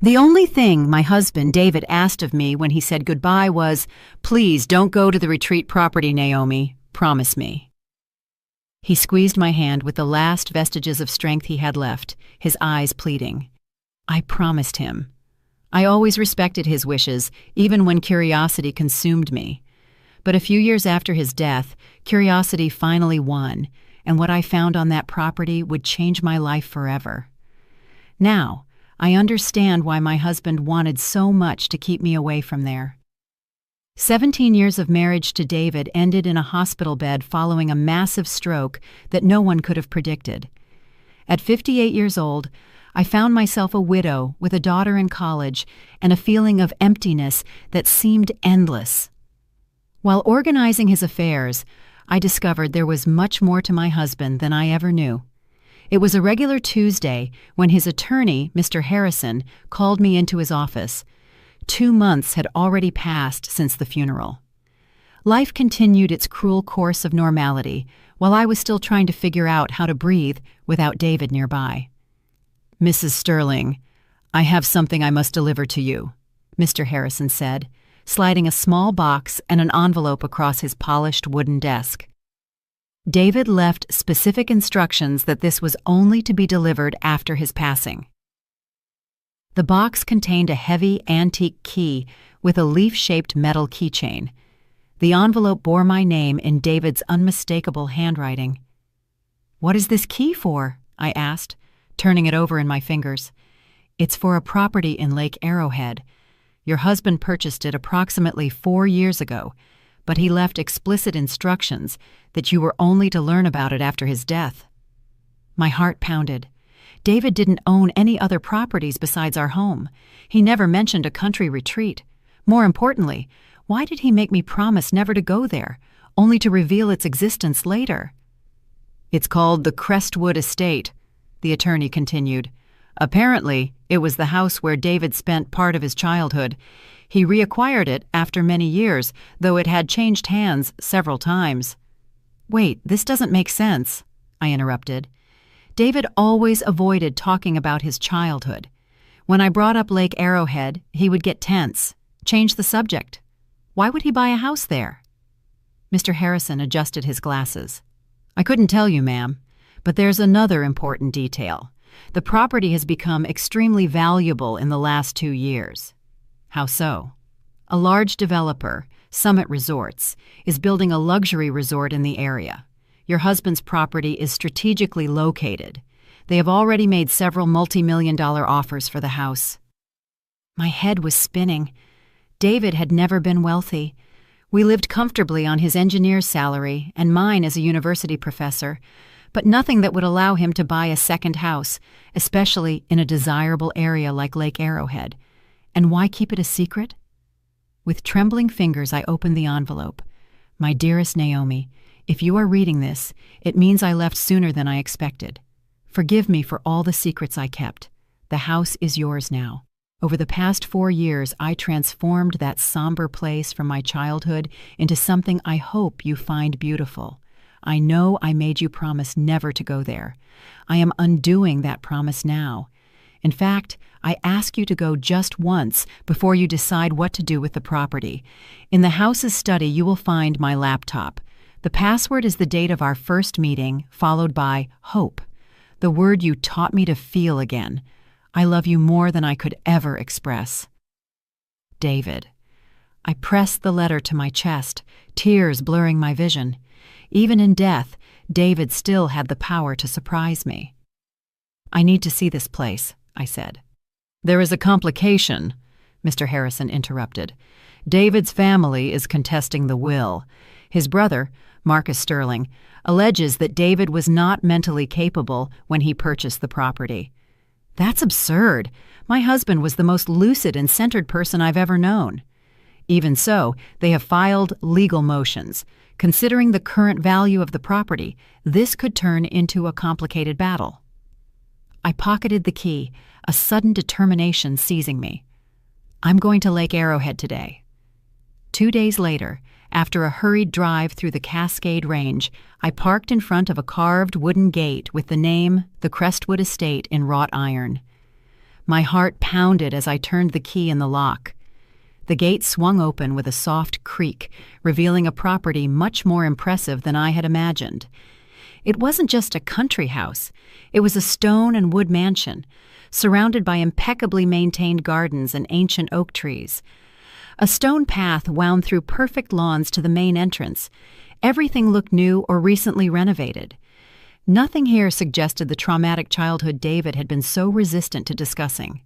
The only thing my husband, David, asked of me when he said goodbye was, "Please don't go to the retreat property, Naomi. Promise me." He squeezed my hand with the last vestiges of strength he had left, his eyes pleading. I promised him. I always respected his wishes, even when curiosity consumed me. But a few years after his death, curiosity finally won, and what I found on that property would change my life forever. Now, I understand why my husband wanted so much to keep me away from there. 17 years of marriage to David ended in a hospital bed following a massive stroke that no one could have predicted. At 58 years old, I found myself a widow with a daughter in college and a feeling of emptiness that seemed endless. While organizing his affairs, I discovered there was much more to my husband than I ever knew. It was a regular Tuesday when his attorney, Mr. Harrison, called me into his office. 2 months had already passed since the funeral. Life continued its cruel course of normality while I was still trying to figure out how to breathe without David nearby. "Mrs. Sterling, I have something I must deliver to you," Mr. Harrison said, sliding a small box and an envelope across his polished wooden desk. David left specific instructions that this was only to be delivered after his passing. The box contained a heavy antique key with a leaf-shaped metal keychain. The envelope bore my name in David's unmistakable handwriting. "What is this key for?" I asked, turning it over in my fingers. "It's for a property in Lake Arrowhead. Your husband purchased it approximately 4 years ago, but he left explicit instructions that you were only to learn about it after his death." My heart pounded. David didn't own any other properties besides our home. He never mentioned a country retreat. More importantly, why did he make me promise never to go there, only to reveal its existence later? "It's called the Crestwood Estate," the attorney continued. "Apparently, it was the house where David spent part of his childhood. He reacquired it after many years, though it had changed hands several times." "Wait, this doesn't make sense," I interrupted. David always avoided talking about his childhood. When I brought up Lake Arrowhead, he would get tense, change the subject. Why would he buy a house there? Mr. Harrison adjusted his glasses. "I couldn't tell you, ma'am, but there's another important detail. The property has become extremely valuable in the last 2 years. "How so?" "A large developer, Summit Resorts, is building a luxury resort in the area. Your husband's property is strategically located. They have already made several multi-million-dollar offers for the house." My head was spinning. David had never been wealthy. We lived comfortably on his engineer's salary and mine as a university professor, but nothing that would allow him to buy a second house, especially in a desirable area like Lake Arrowhead. And why keep it a secret? With trembling fingers, I opened the envelope. "My dearest Naomi, if you are reading this, it means I left sooner than I expected. Forgive me for all the secrets I kept. The house is yours now. Over the past 4 years, I transformed that somber place from my childhood into something I hope you find beautiful. I know I made you promise never to go there. I am undoing that promise now. In fact, I ask you to go just once before you decide what to do with the property. In the house's study, you will find my laptop. The password is the date of our first meeting, followed by hope, the word you taught me to feel again. I love you more than I could ever express. David." I pressed the letter to my chest, tears blurring my vision. Even in death, David still had the power to surprise me. "I need to see this place," I said. "There is a complication," Mr. Harrison interrupted. "David's family is contesting the will. His brother, Marcus Sterling, alleges that David was not mentally capable when he purchased the property." "That's absurd. My husband was the most lucid and centered person I've ever known." "Even so, they have filed legal motions. Considering the current value of the property, this could turn into a complicated battle." I pocketed the key, a sudden determination seizing me. "I'm going to Lake Arrowhead today." 2 days later, after a hurried drive through the Cascade Range, I parked in front of a carved wooden gate with the name, the Crestwood Estate, in wrought iron. My heart pounded as I turned the key in the lock. The gate swung open with a soft creak, revealing a property much more impressive than I had imagined. It wasn't just a country house. It was a stone and wood mansion, surrounded by impeccably maintained gardens and ancient oak trees. A stone path wound through perfect lawns to the main entrance. Everything looked new or recently renovated. Nothing here suggested the traumatic childhood David had been so resistant to discussing.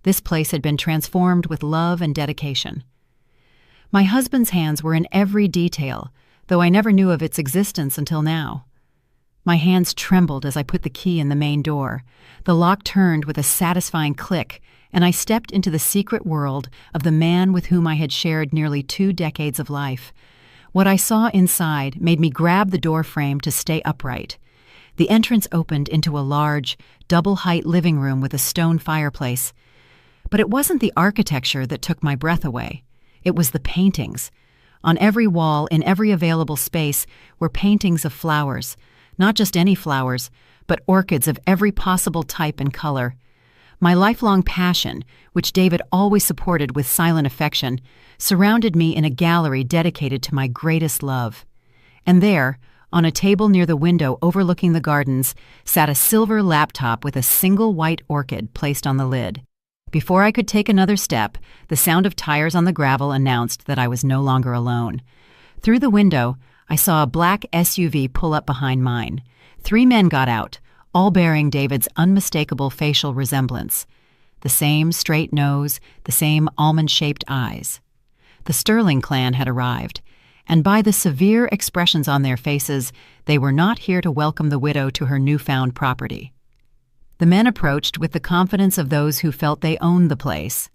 This place had been transformed with love and dedication. My husband's hands were in every detail, though I never knew of its existence until now. My hands trembled as I put the key in the main door. The lock turned with a satisfying click, and I stepped into the secret world of the man with whom I had shared nearly 2 decades of life. What I saw inside made me grab the door frame to stay upright. The entrance opened into a large, double-height living room with a stone fireplace. But it wasn't the architecture that took my breath away. It was the paintings. On every wall, in every available space, were paintings of flowers. Not just any flowers, but orchids of every possible type and color. My lifelong passion, which David always supported with silent affection, surrounded me in a gallery dedicated to my greatest love. And there, on a table near the window overlooking the gardens, sat a silver laptop with a single white orchid placed on the lid. Before I could take another step, the sound of tires on the gravel announced that I was no longer alone. Through the window, I saw a black SUV pull up behind mine. 3 men got out, all bearing David's unmistakable facial resemblance. The same straight nose, the same almond-shaped eyes. The Sterling clan had arrived, and by the severe expressions on their faces, they were not here to welcome the widow to her newfound property. The men approached with the confidence of those who felt they owned the place.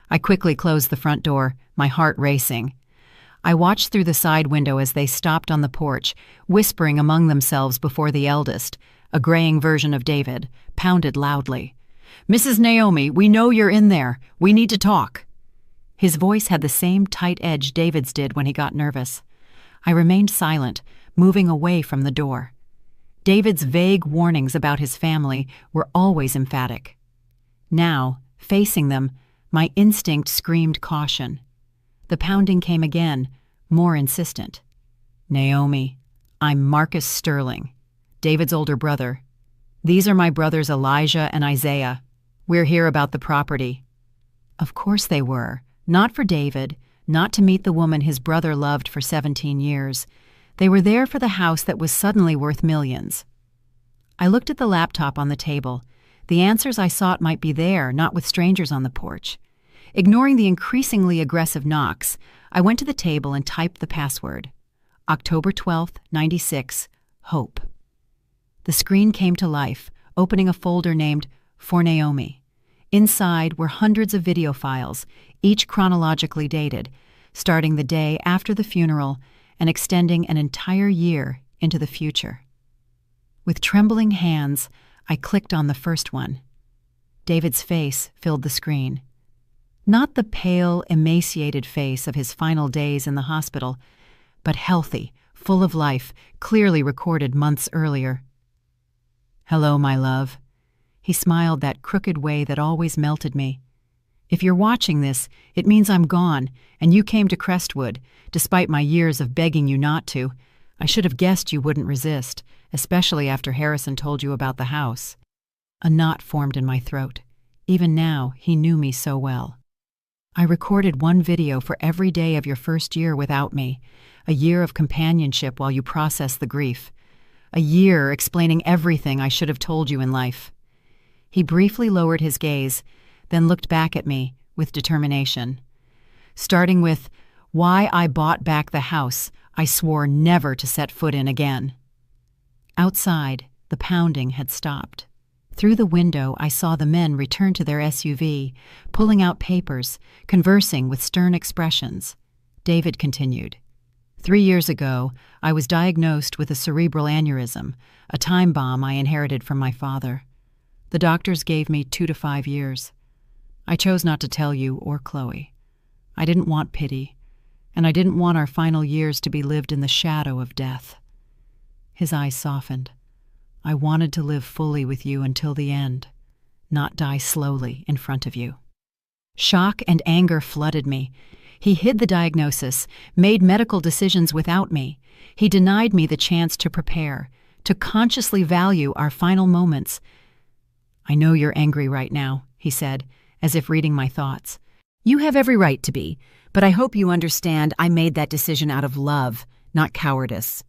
I quickly closed the front door, my heart racing. I watched through the side window as they stopped on the porch, whispering among themselves before the eldest, a graying version of David, pounded loudly. "Mrs. Naomi, we know you're in there. We need to talk." His voice had the same tight edge David's did when he got nervous. I remained silent, moving away from the door. David's vague warnings about his family were always emphatic. Now, facing them, my instinct screamed caution. The pounding came again, more insistent. "Naomi, I'm Marcus Sterling, David's older brother. These are my brothers Elijah and Isaiah. We're here about the property." Of course they were. Not for David, not to meet the woman his brother loved for 17 years. They were there for the house that was suddenly worth millions. I looked at the laptop on the table. The answers I sought might be there, not with strangers on the porch. Ignoring the increasingly aggressive knocks, I went to the table and typed the password. October 12th, 96, Hope. The screen came to life, opening a folder named For Naomi. Inside were hundreds of video files, each chronologically dated, starting the day after the funeral and extending an entire year into the future. With trembling hands, I clicked on the first one. David's face filled the screen. Not the pale, emaciated face of his final days in the hospital, but healthy, full of life, clearly recorded months earlier. "Hello, my love." He smiled that crooked way that always melted me. "If you're watching this, it means I'm gone, and you came to Crestwood, despite my years of begging you not to. I should have guessed you wouldn't resist, especially after Harrison told you about the house." A knot formed in my throat. Even now, he knew me so well. "I recorded one video for every day of your first year without me, a year of companionship while you processed the grief, a year explaining everything I should have told you in life." He briefly lowered his gaze, then looked back at me with determination. Starting with, "Why I bought back the house I swore never to set foot in again." Outside, the pounding had stopped. Through the window, I saw the men return to their SUV, pulling out papers, conversing with stern expressions. David continued. 3 years ago, I was diagnosed with a cerebral aneurysm, a time bomb I inherited from my father. The doctors gave me 2 to 5 years. I chose not to tell you or Chloe. I didn't want pity, and I didn't want our final years to be lived in the shadow of death. His eyes softened. I wanted to live fully with you until the end. not die slowly in front of you. Shock and anger flooded me. He hid the diagnosis, made medical decisions without me. He denied me the chance to prepare, to consciously value our final moments. "I know you're angry right now," he said, as if reading my thoughts. "You have every right to be, but I hope you understand I made that decision out of love, not cowardice."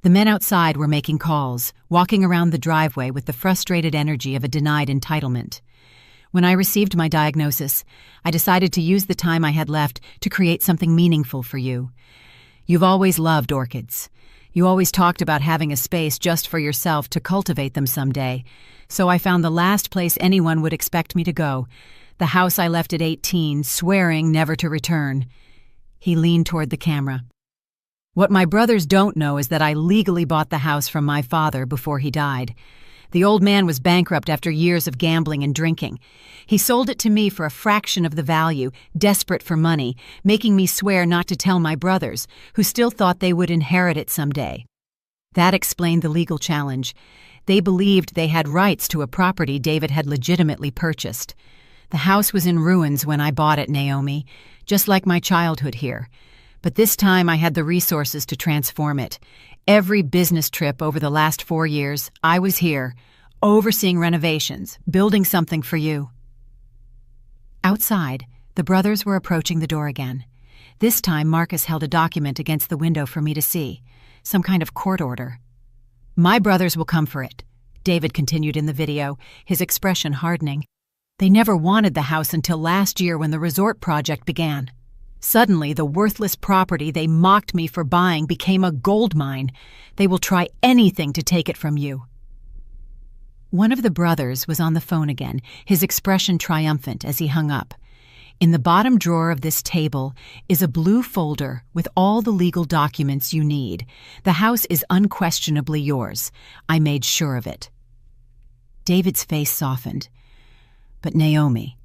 The men outside were making calls, walking around the driveway with the frustrated energy of a denied entitlement. When I received my diagnosis, I decided to use the time I had left to create something meaningful for you. You've always loved orchids. You always talked about having a space just for yourself to cultivate them someday, so I found the last place anyone would expect me to go, the house I left at 18, swearing never to return. He leaned toward the camera. "What my brothers don't know is that I legally bought the house from my father before he died. The old man was bankrupt after years of gambling and drinking. He sold it to me for a fraction of the value, desperate for money, making me swear not to tell my brothers, who still thought they would inherit it someday. That explained the legal challenge. They believed they had rights to a property David had legitimately purchased. The house was in ruins when I bought it, Naomi, just like my childhood here. But this time I had the resources to transform it. Every business trip over the last 4 years, I was here, overseeing renovations, building something for you." Outside, the brothers were approaching the door again. This time Marcus held a document against the window for me to see, some kind of court order. "My brothers will come for it," David continued in the video, his expression hardening. "They never wanted the house until last year when the resort project began. Suddenly, the worthless property they mocked me for buying became a gold mine. They will try anything to take it from you." One of the brothers was on the phone again, his expression triumphant as he hung up. "In the bottom drawer of this table is a blue folder with all the legal documents you need. The house is unquestionably yours. I made sure of it." David's face softened. "But Naomi,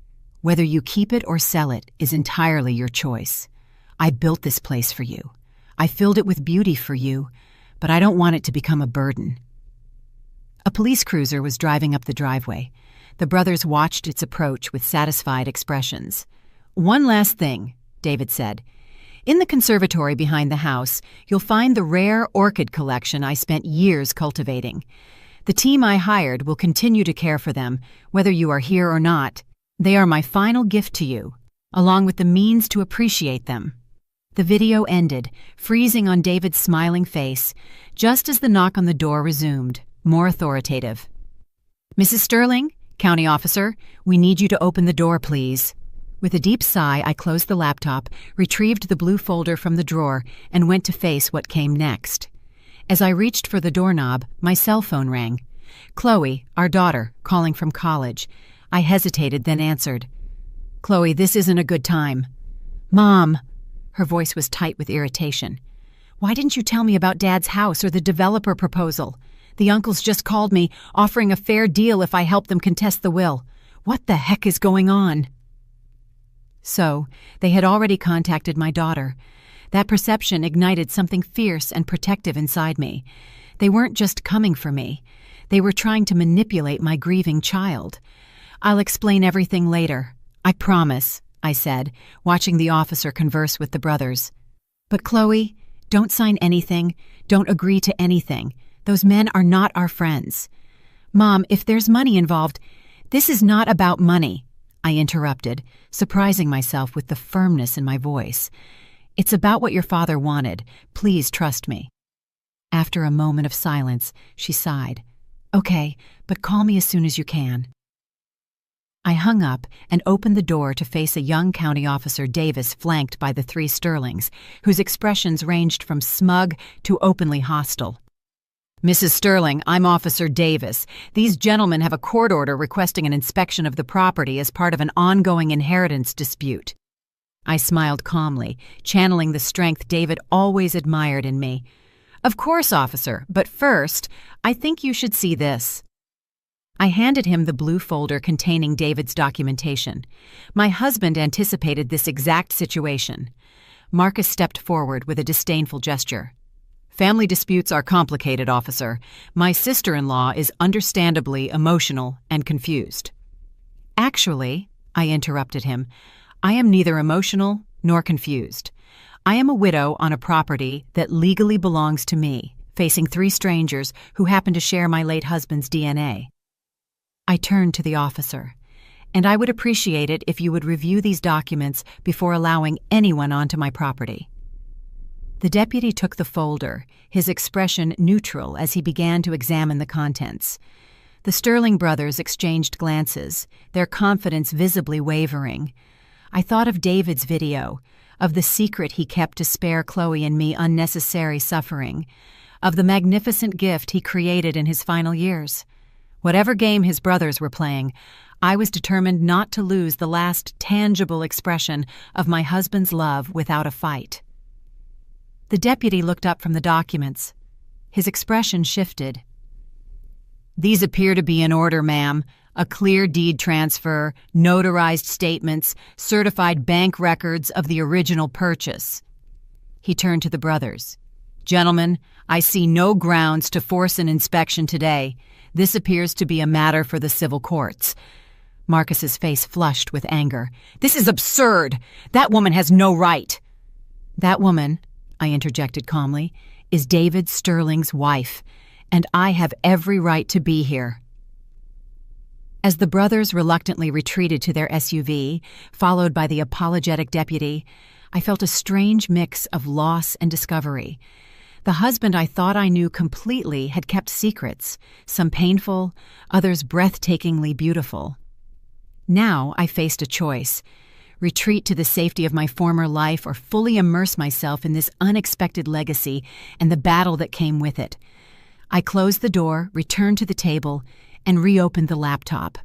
whether you keep it or sell it is entirely your choice. I built this place for you. I filled it with beauty for you, but I don't want it to become a burden." A police cruiser was driving up the driveway. The brothers watched its approach with satisfied expressions. "One last thing," David said. "In the conservatory behind the house, you'll find the rare orchid collection I spent years cultivating. The team I hired will continue to care for them, whether you are here or not. They are my final gift to you, along with the means to appreciate them." The video ended, freezing on David's smiling face, just as the knock on the door resumed, more authoritative. "Mrs. Sterling, county officer, we need you to open the door, please." With a deep sigh, I closed the laptop, retrieved the blue folder from the drawer, and went to face what came next. As I reached for the doorknob, my cell phone rang. Chloe, our daughter, calling from college. I hesitated, then answered. "Chloe, this isn't a good time." "Mom!" Her voice was tight with irritation. "Why didn't you tell me about Dad's house or the developer proposal? The uncles just called me, offering a fair deal if I help them contest the will. What the heck is going on?" So, they had already contacted my daughter. That perception ignited something fierce and protective inside me. They weren't just coming for me. They were trying to manipulate my grieving child. "I'll explain everything later. I promise," I said, watching the officer converse with the brothers. "But Chloe, don't sign anything. Don't agree to anything. Those men are not our friends." "Mom, if there's money involved—" "This is not about money," I interrupted, surprising myself with the firmness in my voice. "It's about what your father wanted. Please trust me." After a moment of silence, she sighed. "Okay, but call me as soon as you can." I hung up and opened the door to face a young County Officer Davis flanked by the 3 Sterlings, whose expressions ranged from smug to openly hostile. "Mrs. Sterling, I'm Officer Davis. These gentlemen have a court order requesting an inspection of the property as part of an ongoing inheritance dispute." I smiled calmly, channeling the strength David always admired in me. "Of course, officer, but first, I think you should see this." I handed him the blue folder containing David's documentation. My husband anticipated this exact situation. Marcus stepped forward with a disdainful gesture. Family disputes are complicated, officer. My sister-in-law is understandably emotional and confused. Actually, I interrupted him, I am neither emotional nor confused. I am a widow on a property that legally belongs to me, facing 3 strangers who happen to share my late husband's DNA. I turned to the officer, and I would appreciate it if you would review these documents before allowing anyone onto my property. The deputy took the folder, his expression neutral as he began to examine the contents. The Sterling brothers exchanged glances, their confidence visibly wavering. I thought of David's video, of the secret he kept to spare Chloe and me unnecessary suffering, of the magnificent gift he created in his final years. Whatever game his brothers were playing, I was determined not to lose the last tangible expression of my husband's love without a fight. The deputy looked up from the documents. His expression shifted. These appear to be in order, ma'am. A clear deed transfer, notarized statements, certified bank records of the original purchase. He turned to the brothers. Gentlemen, I see no grounds to force an inspection today. This appears to be a matter for the civil courts. Marcus's face flushed with anger. This is absurd! That woman has no right! That woman, I interjected calmly, is David Sterling's wife, and I have every right to be here. As the brothers reluctantly retreated to their SUV, followed by the apologetic deputy, I felt a strange mix of loss and discovery. The husband I thought I knew completely had kept secrets, some painful, others breathtakingly beautiful. Now I faced a choice: retreat to the safety of my former life or fully immerse myself in this unexpected legacy and the battle that came with it. I closed the door, returned to the table, and reopened the laptop.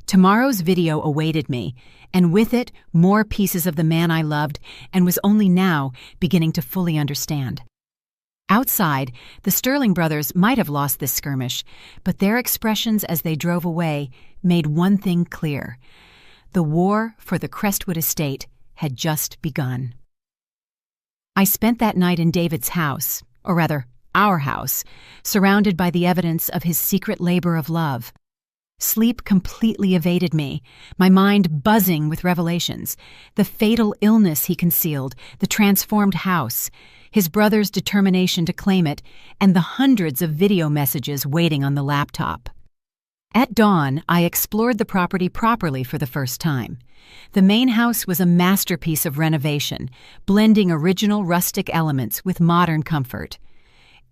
Tomorrow's video awaited me, and with it, more pieces of the man I loved and was only now beginning to fully understand. Outside, the Sterling brothers might have lost this skirmish, but their expressions as they drove away made one thing clear. The war for the Crestwood Estate had just begun. I spent that night in David's house, or rather, our house, surrounded by the evidence of his secret labor of love. Sleep completely evaded me, my mind buzzing with revelations. The fatal illness he concealed, the transformed house, his brother's determination to claim it, and the hundreds of video messages waiting on the laptop. At dawn, I explored the property properly for the first time. The main house was a masterpiece of renovation, blending original rustic elements with modern comfort.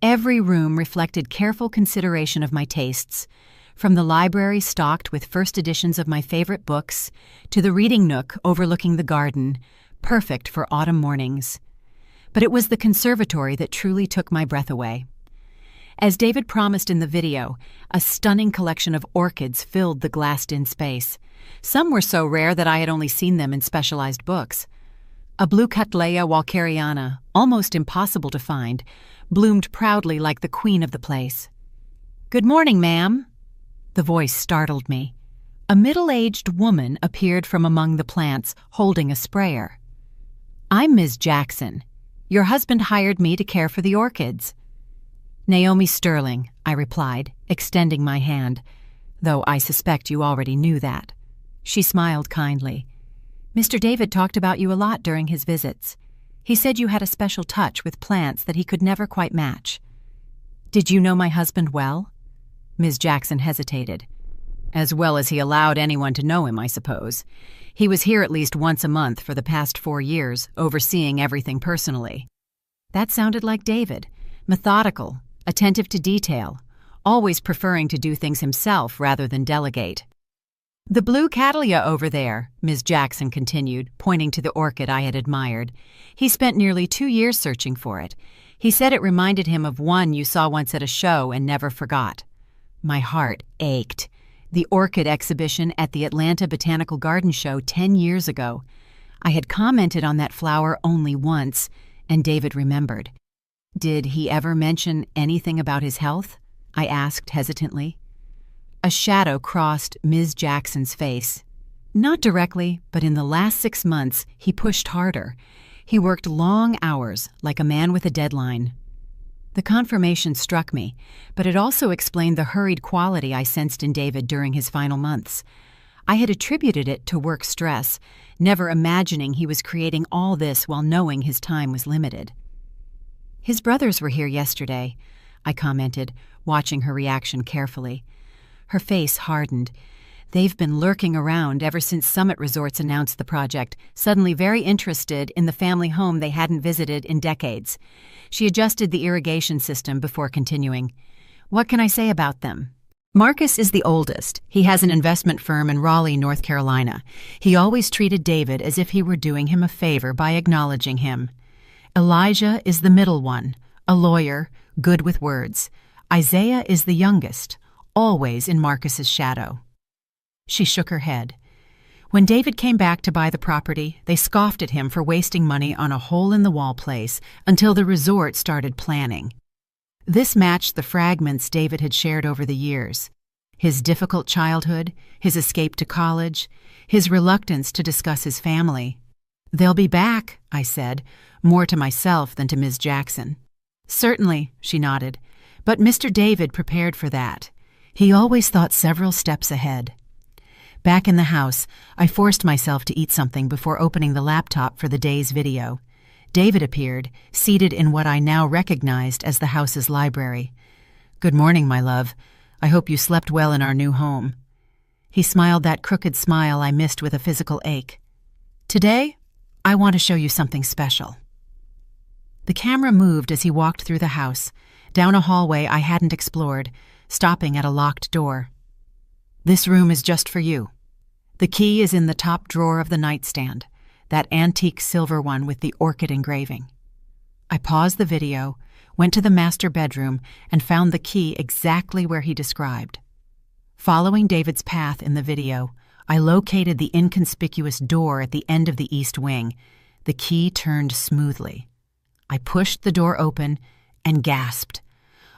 Every room reflected careful consideration of my tastes, from the library stocked with first editions of my favorite books to the reading nook overlooking the garden, perfect for autumn mornings. But it was the conservatory that truly took my breath away. As David promised in the video, a stunning collection of orchids filled the glassed-in space. Some were so rare that I had only seen them in specialized books. A blue Cattleya walkeriana, almost impossible to find, bloomed proudly like the queen of the place. "Good morning, ma'am." The voice startled me. A middle-aged woman appeared from among the plants, holding a sprayer. "I'm Ms. Jackson. Your husband hired me to care for the orchids." "Naomi Sterling," I replied, extending my hand, though I suspect you already knew that. She smiled kindly. "Mr. David talked about you a lot during his visits. He said you had a special touch with plants that he could never quite match." "Did you know my husband well?" Ms. Jackson hesitated. "As well as he allowed anyone to know him, I suppose. He was here at least once a month for the past 4 years, overseeing everything personally." That sounded like David, methodical, attentive to detail, always preferring to do things himself rather than delegate. "The blue cattleya over there," Ms. Jackson continued, pointing to the orchid I had admired. "He spent nearly 2 years searching for it. He said it reminded him of one you saw once at a show and never forgot." My heart ached. The orchid exhibition at the Atlanta Botanical Garden Show 10 years ago. I had commented on that flower only once, and David remembered. "Did he ever mention anything about his health?" I asked hesitantly. A shadow crossed Ms. Jackson's face. "Not directly, but in the last 6 months, he pushed harder. He worked long hours, like a man with a deadline." The confirmation struck me, but it also explained the hurried quality I sensed in David during his final months. I had attributed it to work stress, never imagining he was creating all this while knowing his time was limited. "His brothers were here yesterday," I commented, watching her reaction carefully. Her face hardened. "They've been lurking around ever since Summit Resorts announced the project, suddenly very interested in the family home they hadn't visited in decades." She adjusted the irrigation system before continuing. "What can I say about them? Marcus is the oldest. He has an investment firm in Raleigh, North Carolina. He always treated David as if he were doing him a favor by acknowledging him. Elijah is the middle one, a lawyer, good with words. Isaiah is the youngest, always in Marcus's shadow." She shook her head. When David came back to buy the property, they scoffed at him for wasting money on a hole-in-the-wall place until the resort started planning. This matched the fragments David had shared over the years: his difficult childhood, his escape to college, his reluctance to discuss his family. "They'll be back," I said, more to myself than to Ms. Jackson. "Certainly," she nodded, "but Mr. David prepared for that. He always thought several steps ahead." Back in the house, I forced myself to eat something before opening the laptop for the day's video. David appeared, seated in what I now recognized as the house's library. "Good morning, my love. I hope you slept well in our new home." He smiled that crooked smile I missed with a physical ache. "Today, I want to show you something special." The camera moved as he walked through the house, down a hallway I hadn't explored, stopping at a locked door. "This room is just for you. The key is in the top drawer of the nightstand, that antique silver one with the orchid engraving." I paused the video, went to the master bedroom, and found the key exactly where he described. Following David's path in the video, I located the inconspicuous door at the end of the east wing. The key turned smoothly. I pushed the door open and gasped.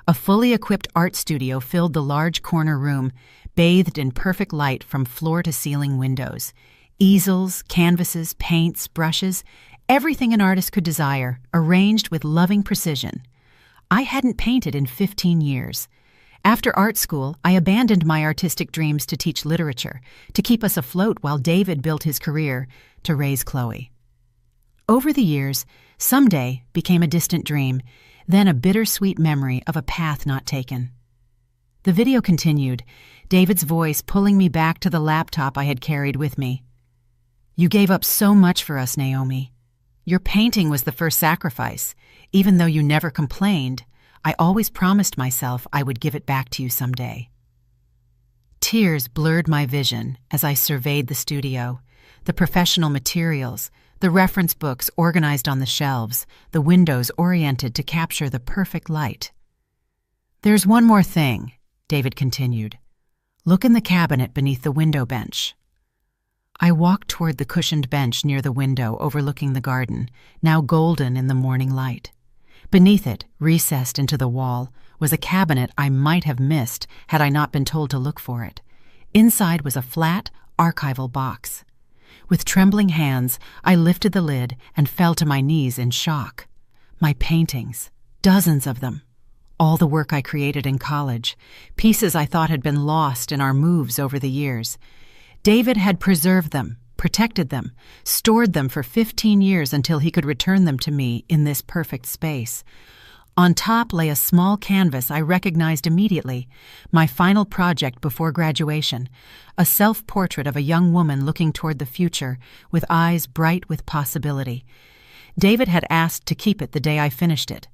A fully equipped art studio filled the large corner room, bathed in perfect light from floor-to-ceiling windows. Easels, canvases, paints, brushes, everything an artist could desire, arranged with loving precision. I hadn't painted in 15 years. After art school, I abandoned my artistic dreams to teach literature, to keep us afloat while David built his career, to raise Chloe. Over the years, someday became a distant dream, then a bittersweet memory of a path not taken. The video continued, David's voice pulling me back to the laptop I had carried with me. "You gave up so much for us, Naomi. Your painting was the first sacrifice. Even though you never complained, I always promised myself I would give it back to you someday." Tears blurred my vision as I surveyed the studio, the professional materials, the reference books organized on the shelves, the windows oriented to capture the perfect light. "There's one more thing," David continued. "Look in the cabinet beneath the window bench." I walked toward the cushioned bench near the window overlooking the garden, now golden in the morning light. Beneath it, recessed into the wall, was a cabinet I might have missed had I not been told to look for it. Inside was a flat, archival box. With trembling hands, I lifted the lid and fell to my knees in shock. My paintings, dozens of them. All the work I created in college, pieces I thought had been lost in our moves over the years. David had preserved them, protected them, stored them for 15 years until he could return them to me in this perfect space. On top lay a small canvas I recognized immediately, my final project before graduation, a self-portrait of a young woman looking toward the future with eyes bright with possibility. David had asked to keep it the day I finished it.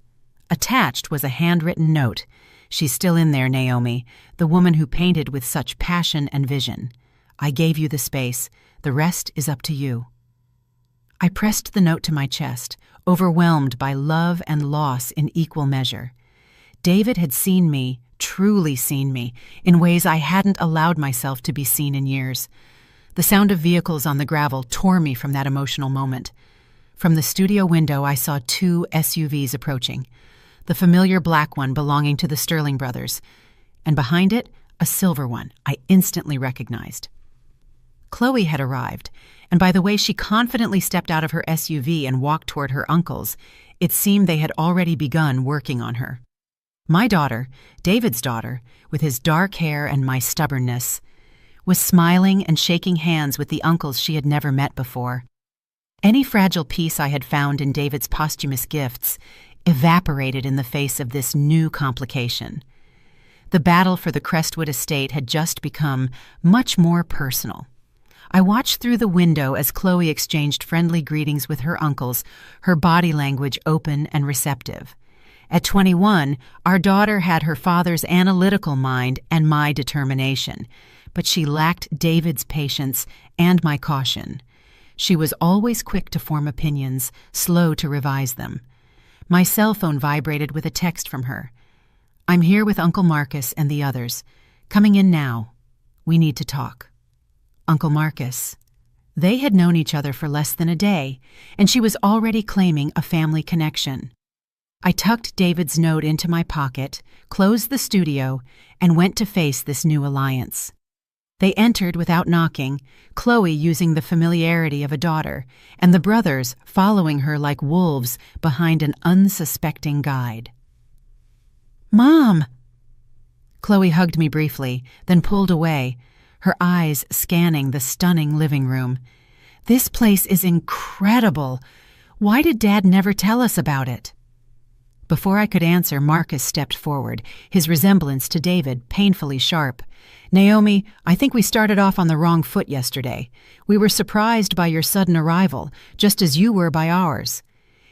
Attached was a handwritten note. "She's still in there, Naomi, the woman who painted with such passion and vision. I gave you the space. The rest is up to you." I pressed the note to my chest, overwhelmed by love and loss in equal measure. David had seen me, truly seen me, in ways I hadn't allowed myself to be seen in years. The sound of vehicles on the gravel tore me from that emotional moment. From the studio window, I saw 2 SUVs approaching, the familiar black one belonging to the Sterling brothers, and behind it, a silver one I instantly recognized. Chloe had arrived, and by the way she confidently stepped out of her SUV and walked toward her uncle's, it seemed they had already begun working on her. My daughter, David's daughter, with his dark hair and my stubbornness, was smiling and shaking hands with the uncles she had never met before. Any fragile peace I had found in David's posthumous gifts evaporated in the face of this new complication. The battle for the Crestwood Estate had just become much more personal. I watched through the window as Chloe exchanged friendly greetings with her uncles, her body language open and receptive. At 21, our daughter had her father's analytical mind and my determination, but she lacked David's patience and my caution. She was always quick to form opinions, slow to revise them. My cell phone vibrated with a text from her. "I'm here with Uncle Marcus and the others. Coming in now. We need to talk." Uncle Marcus. They had known each other for less than a day, and she was already claiming a family connection. I tucked David's note into my pocket, closed the studio, and went to face this new alliance. They entered without knocking, Chloe using the familiarity of a daughter, and the brothers following her like wolves behind an unsuspecting guide. "Mom!" Chloe hugged me briefly, then pulled away, her eyes scanning the stunning living room. "This place is incredible. Why did Dad never tell us about it?" Before I could answer, Marcus stepped forward, his resemblance to David painfully sharp. "Naomi, I think we started off on the wrong foot yesterday. We were surprised by your sudden arrival, just as you were by ours."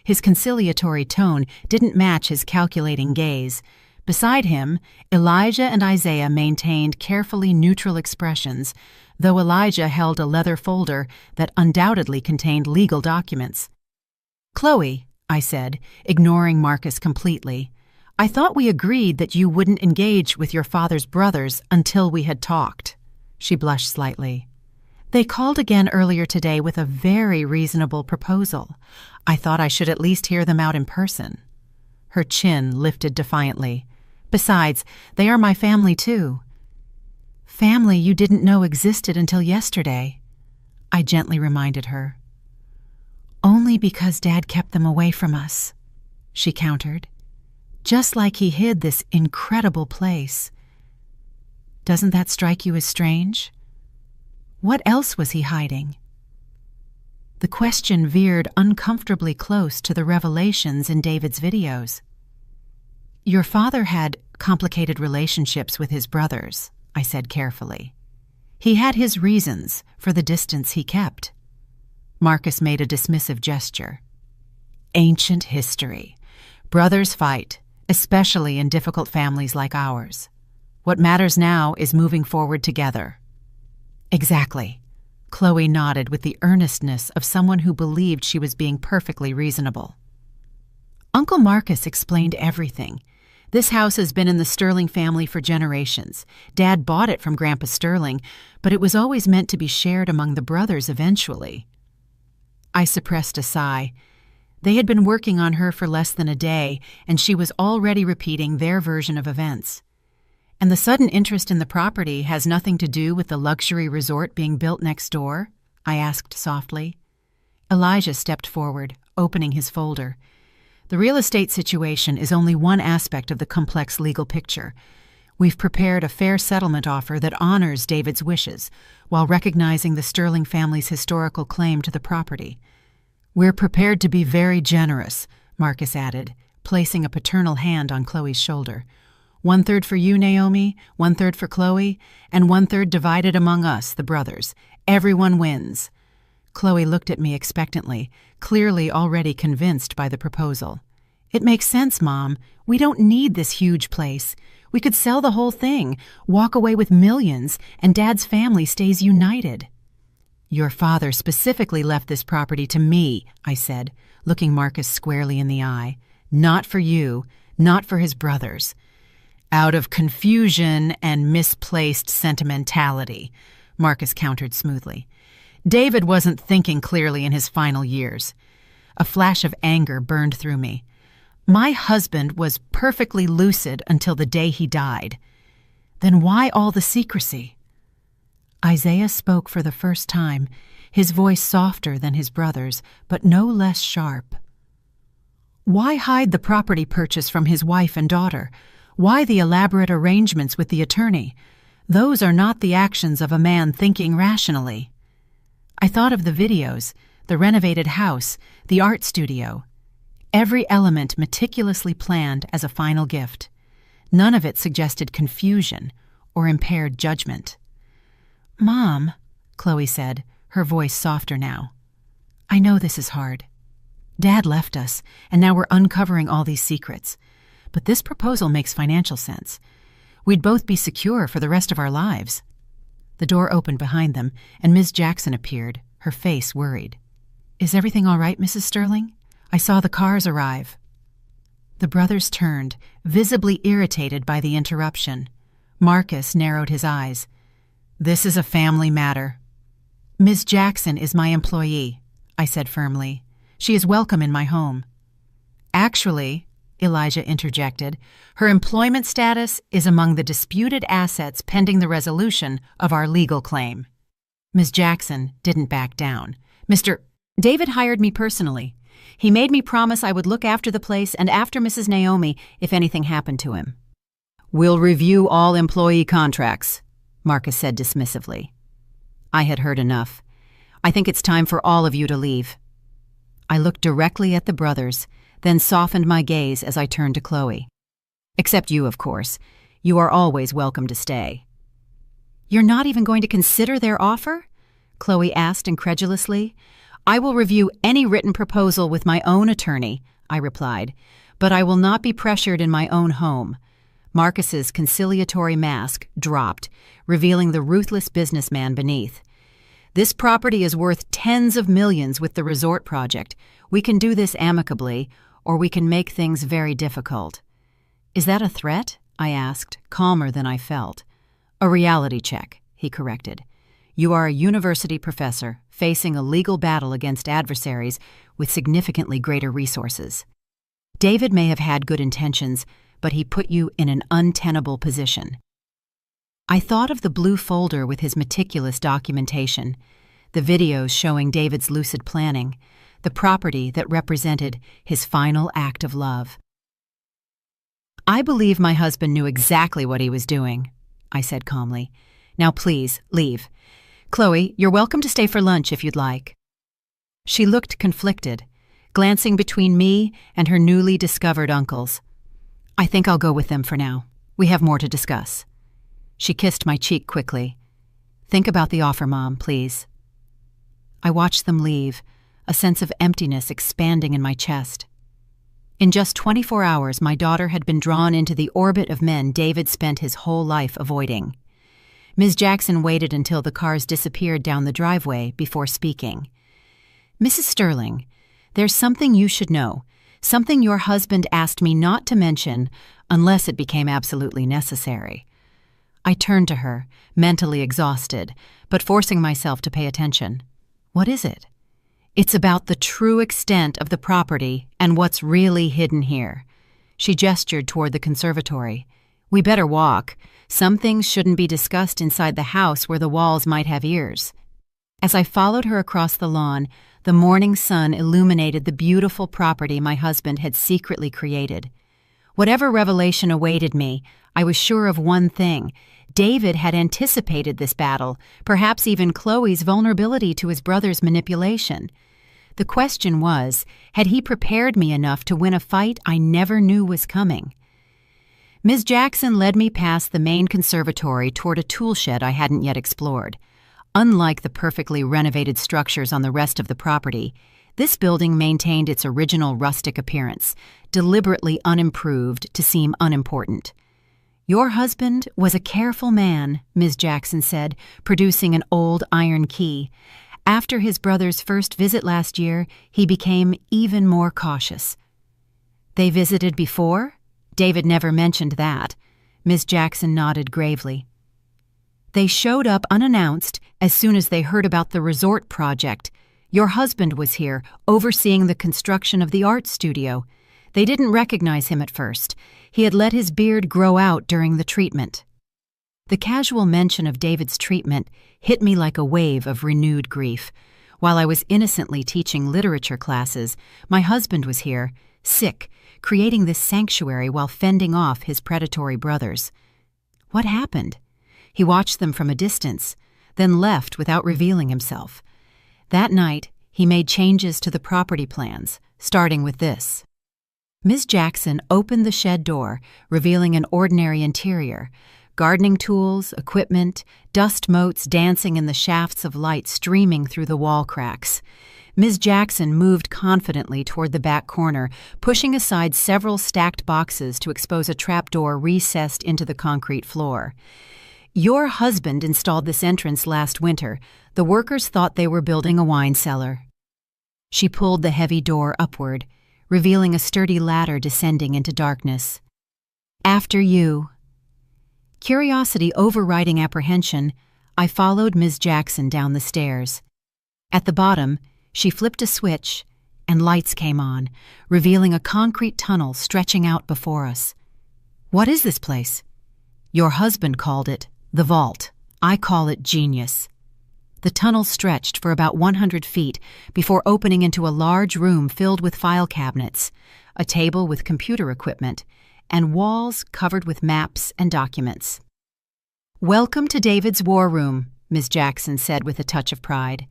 His conciliatory tone didn't match his calculating gaze. Beside him, Elijah and Isaiah maintained carefully neutral expressions, though Elijah held a leather folder that undoubtedly contained legal documents. "Chloe," I said, ignoring Marcus completely, "I thought we agreed that you wouldn't engage with your father's brothers until we had talked." She blushed slightly. "They called again earlier today with a very reasonable proposal. I thought I should at least hear them out in person." Her chin lifted defiantly. "Besides, they are my family too." "Family you didn't know existed until yesterday," I gently reminded her. "Only because Dad kept them away from us," she countered. "Just like he hid this incredible place. Doesn't that strike you as strange? What else was he hiding?" The question veered uncomfortably close to the revelations in David's videos. "Your father had complicated relationships with his brothers," I said carefully. "He had his reasons for the distance he kept." Marcus made a dismissive gesture. "Ancient history. Brothers fight, especially in difficult families like ours. What matters now is moving forward together." "Exactly." Chloe nodded with the earnestness of someone who believed she was being perfectly reasonable. "Uncle Marcus explained everything. This house has been in the Sterling family for generations. Dad bought it from Grandpa Sterling, but it was always meant to be shared among the brothers eventually." I suppressed a sigh. They had been working on her for less than a day, and she was already repeating their version of events. "And the sudden interest in the property has nothing to do with the luxury resort being built next door?" I asked softly. Elijah stepped forward, opening his folder. "The real estate situation is only one aspect of the complex legal picture. We've prepared a fair settlement offer that honors David's wishes, while recognizing the Sterling family's historical claim to the property. We're prepared to be very generous," Marcus added, placing a paternal hand on Chloe's shoulder. "1/3 for you, Naomi, 1/3 for Chloe, and 1/3 divided among us, the brothers. Everyone wins." Chloe looked at me expectantly, clearly already convinced by the proposal. "It makes sense, Mom. We don't need this huge place. We could sell the whole thing, walk away with millions, and Dad's family stays united." "Your father specifically left this property to me," I said, looking Marcus squarely in the eye. "Not for you, not for his brothers." "Out of confusion and misplaced sentimentality," Marcus countered smoothly. "David wasn't thinking clearly in his final years." A flash of anger burned through me. My husband was perfectly lucid until the day he died. Then why all the secrecy? Isaiah spoke for the first time, his voice softer than his brother's, but no less sharp. "Why hide the property purchase from his wife and daughter? Why the elaborate arrangements with the attorney? Those are not the actions of a man thinking rationally. I thought of the videos, the renovated house, the art studio. Every element meticulously planned as a final gift. None of it suggested confusion or impaired judgment. "Mom," Chloe said, her voice softer now, "I know this is hard. Dad left us, and now we're uncovering all these secrets. But this proposal makes financial sense. We'd both be secure for the rest of our lives." The door opened behind them, and Ms. Jackson appeared, her face worried. "Is everything all right, Mrs. Sterling? I saw the cars arrive." The brothers turned, visibly irritated by the interruption. Marcus narrowed his eyes. "This is a family matter." "Ms. Jackson is my employee," I said firmly. "She is welcome in my home." "Actually," Elijah interjected, "her employment status is among the disputed assets pending the resolution of our legal claim." Ms. Jackson didn't back down. "Mr. David hired me personally. He made me promise I would look after the place and after Mrs. Naomi if anything happened to him." "We'll review all employee contracts," Marcus said dismissively. I had heard enough. "I think it's time for all of you to leave." I looked directly at the brothers, then softened my gaze as I turned to Chloe. "Except you, of course. You are always welcome to stay." "You're not even going to consider their offer?" Chloe asked incredulously. "I will review any written proposal with my own attorney," I replied, "but I will not be pressured in my own home." Marcus's conciliatory mask dropped, revealing the ruthless businessman beneath. "This property is worth tens of millions with the resort project. We can do this amicably, or we can make things very difficult." "Is that a threat?" I asked, calmer than I felt. "A reality check," he corrected. "You are a university professor facing a legal battle against adversaries with significantly greater resources. David may have had good intentions, but he put you in an untenable position." I thought of the blue folder with his meticulous documentation, the videos showing David's lucid planning, the property that represented his final act of love. "I believe my husband knew exactly what he was doing," I said calmly. "Now please, leave. Chloe, you're welcome to stay for lunch if you'd like." She looked conflicted, glancing between me and her newly discovered uncles. "I think I'll go with them for now. We have more to discuss." She kissed my cheek quickly. "Think about the offer, Mom, please." I watched them leave, a sense of emptiness expanding in my chest. In just 24 hours, my daughter had been drawn into the orbit of men David spent his whole life avoiding. Ms. Jackson waited until the cars disappeared down the driveway before speaking. "Mrs. Sterling, there's something you should know, something your husband asked me not to mention unless it became absolutely necessary." I turned to her, mentally exhausted, but forcing myself to pay attention. "What is it?" "It's about the true extent of the property and what's really hidden here." She gestured toward the conservatory. "We better walk. Some things shouldn't be discussed inside the house where the walls might have ears." As I followed her across the lawn, the morning sun illuminated the beautiful property my husband had secretly created. Whatever revelation awaited me, I was sure of one thing. David had anticipated this battle, perhaps even Chloe's vulnerability to his brother's manipulation. The question was, had he prepared me enough to win a fight I never knew was coming? Ms. Jackson led me past the main conservatory toward a tool shed I hadn't yet explored. Unlike the perfectly renovated structures on the rest of the property, this building maintained its original rustic appearance, deliberately unimproved to seem unimportant. "Your husband was a careful man," Ms. Jackson said, producing an old iron key. "After his brother's first visit last year, he became even more cautious." "They visited before?" David never mentioned that. Ms. Jackson nodded gravely. "They showed up unannounced as soon as they heard about the resort project. Your husband was here, overseeing the construction of the art studio. They didn't recognize him at first. He had let his beard grow out during the treatment." The casual mention of David's treatment hit me like a wave of renewed grief. While I was innocently teaching literature classes, my husband was here, sick, creating this sanctuary while fending off his predatory brothers. What happened? He watched them from a distance, then left without revealing himself. That night, he made changes to the property plans, starting with this. Ms. Jackson opened the shed door, revealing an ordinary interior. Gardening tools, equipment, dust motes dancing in the shafts of light streaming through the wall cracks. Ms. Jackson moved confidently toward the back corner, pushing aside several stacked boxes to expose a trapdoor recessed into the concrete floor. Your husband installed this entrance last winter. The workers thought they were building a wine cellar. She pulled the heavy door upward, revealing a sturdy ladder descending into darkness. After you. Curiosity overriding apprehension, I followed Ms. Jackson down the stairs. At the bottom, she flipped a switch, and lights came on, revealing a concrete tunnel stretching out before us. What is this place? Your husband called it the vault. I call it genius. The tunnel stretched for about 100 feet before opening into a large room filled with file cabinets, a table with computer equipment, and walls covered with maps and documents. Welcome to David's war room, Ms. Jackson said with a touch of pride.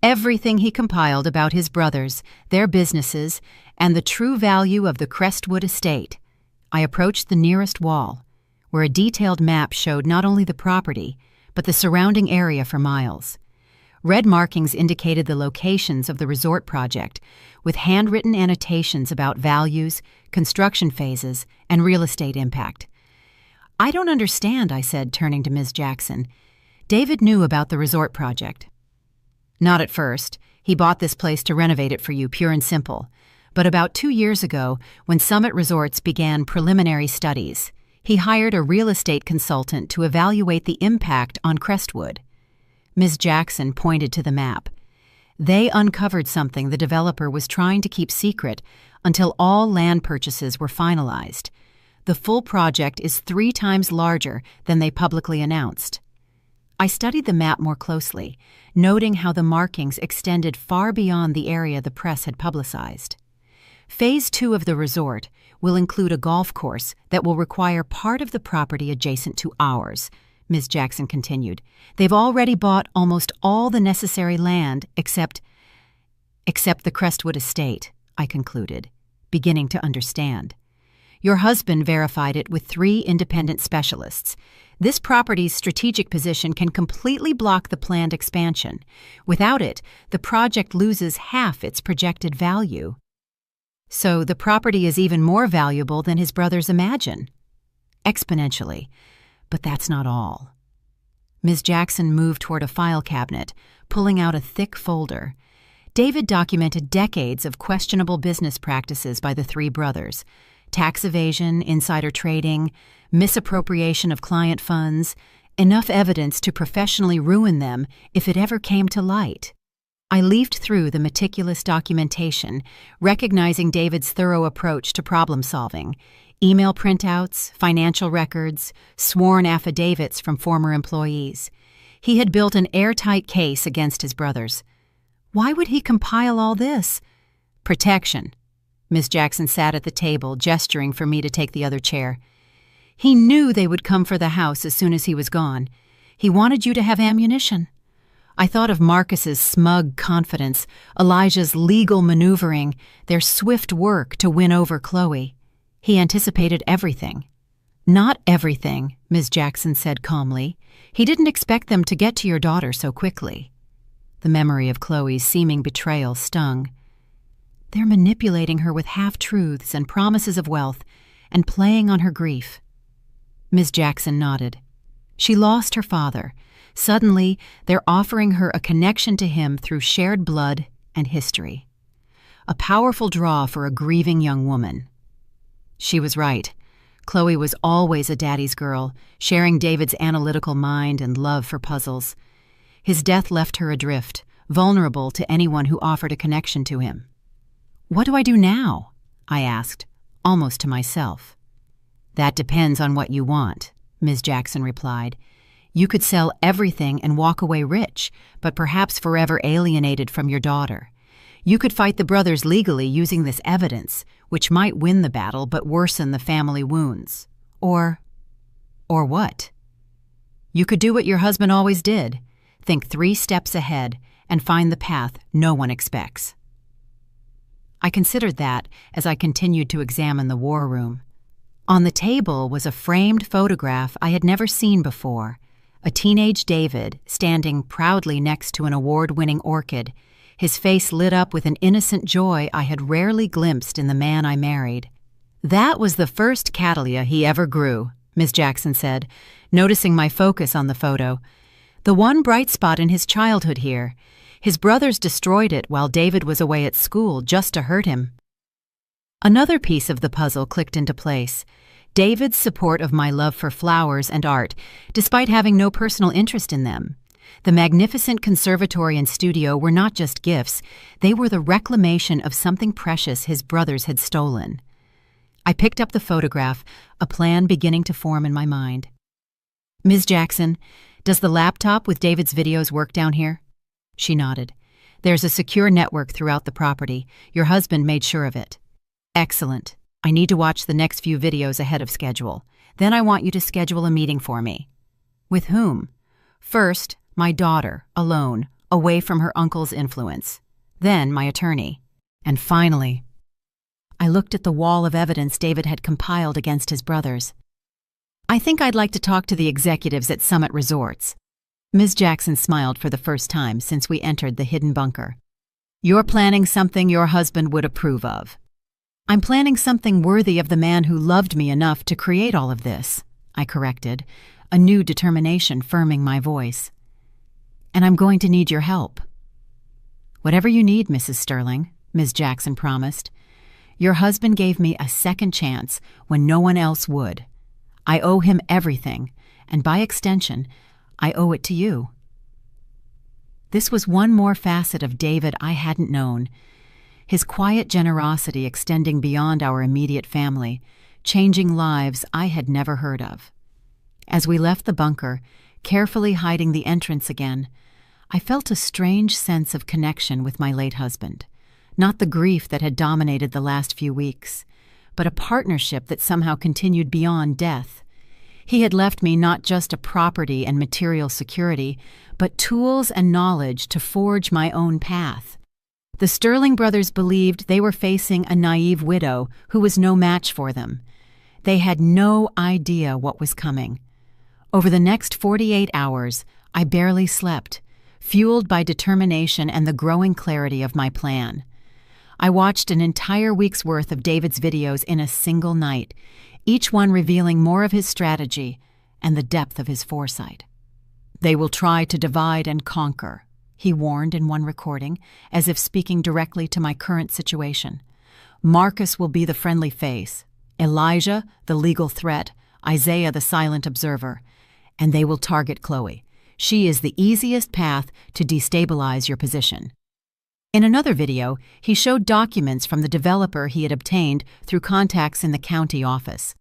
Everything he compiled about his brothers, their businesses, and the true value of the Crestwood Estate. I approached the nearest wall, where a detailed map showed not only the property, but the surrounding area for miles. Red markings indicated the locations of the resort project, with handwritten annotations about values, construction phases, and real estate impact. I don't understand, I said, turning to Ms. Jackson. David knew about the resort project. Not at first. He bought this place to renovate it for you, pure and simple. But about 2 years ago, when Summit Resorts began preliminary studies, he hired a real estate consultant to evaluate the impact on Crestwood. Ms. Jackson pointed to the map. They uncovered something the developer was trying to keep secret until all land purchases were finalized. The full project is 3 times larger than they publicly announced. I studied the map more closely, noting how the markings extended far beyond the area the press had publicized. Phase 2 of the resort will include a golf course that will require part of the property adjacent to ours, Ms. Jackson continued. They've already bought almost all the necessary land except the Crestwood Estate, I concluded, beginning to understand. Your husband verified it with 3 independent specialists. This property's strategic position can completely block the planned expansion. Without it, the project loses half its projected value. So the property is even more valuable than his brothers imagine. Exponentially. But that's not all. Ms. Jackson moved toward a file cabinet, pulling out a thick folder. David documented decades of questionable business practices by the 3 brothers. Tax evasion, insider trading, misappropriation of client funds, enough evidence to professionally ruin them if it ever came to light. I leafed through the meticulous documentation, recognizing David's thorough approach to problem solving, email printouts, financial records, sworn affidavits from former employees. He had built an airtight case against his brothers. Why would he compile all this? Protection. Ms. Jackson sat at the table, gesturing for me to take the other chair. He knew they would come for the house as soon as he was gone. He wanted you to have ammunition. I thought of Marcus's smug confidence, Elijah's legal maneuvering, their swift work to win over Chloe. He anticipated everything. Not everything, Ms. Jackson said calmly. He didn't expect them to get to your daughter so quickly. The memory of Chloe's seeming betrayal stung. They're manipulating her with half-truths and promises of wealth and playing on her grief. Ms. Jackson nodded. She lost her father. Suddenly, they're offering her a connection to him through shared blood and history. A powerful draw for a grieving young woman. She was right. Chloe was always a daddy's girl, sharing David's analytical mind and love for puzzles. His death left her adrift, vulnerable to anyone who offered a connection to him. What do I do now? I asked, almost to myself. That depends on what you want, Ms. Jackson replied. You could sell everything and walk away rich, but perhaps forever alienated from your daughter. You could fight the brothers legally using this evidence, which might win the battle but worsen the family wounds. Or what? You could do what your husband always did. Think 3 steps ahead and find the path no one expects. I considered that as I continued to examine the war room. On the table was a framed photograph I had never seen before, a teenage David standing proudly next to an award-winning orchid, his face lit up with an innocent joy I had rarely glimpsed in the man I married. "That was the first cattleya he ever grew," Ms. Jackson said, noticing my focus on the photo. "The one bright spot in his childhood here. His brothers destroyed it while David was away at school just to hurt him." Another piece of the puzzle clicked into place. David's support of my love for flowers and art, despite having no personal interest in them. The magnificent conservatory and studio were not just gifts, they were the reclamation of something precious his brothers had stolen. I picked up the photograph, a plan beginning to form in my mind. "Ms. Jackson, does the laptop with David's videos work down here?" She nodded. "There's a secure network throughout the property. Your husband made sure of it." "Excellent. I need to watch the next few videos ahead of schedule. Then I want you to schedule a meeting for me." "With whom?" "First, my daughter, alone, away from her uncle's influence. Then my attorney. And finally..." I looked at the wall of evidence David had compiled against his brothers. "I think I'd like to talk to the executives at Summit Resorts." Ms. Jackson smiled for the first time since we entered the hidden bunker. "You're planning something your husband would approve of." "I'm planning something worthy of the man who loved me enough to create all of this," I corrected, a new determination firming my voice. "And I'm going to need your help." "Whatever you need, Mrs. Sterling," Ms. Jackson promised. "Your husband gave me a second chance when no one else would. I owe him everything, and by extension, I owe it to you." This was one more facet of David I hadn't known. His quiet generosity extending beyond our immediate family, changing lives I had never heard of. As we left the bunker, carefully hiding the entrance again, I felt a strange sense of connection with my late husband. Not the grief that had dominated the last few weeks, but a partnership that somehow continued beyond death. He had left me not just a property and material security, but tools and knowledge to forge my own path. The Sterling brothers believed they were facing a naive widow who was no match for them. They had no idea what was coming. Over the next 48 hours, I barely slept, fueled by determination and the growing clarity of my plan. I watched an entire week's worth of David's videos in a single night, each one revealing more of his strategy and the depth of his foresight. "They will try to divide and conquer," he warned in one recording, as if speaking directly to my current situation. "Marcus will be the friendly face, Elijah the legal threat, Isaiah the silent observer, and they will target Chloe. She is the easiest path to destabilize your position." In another video, he showed documents from the developer he had obtained through contacts in the county office.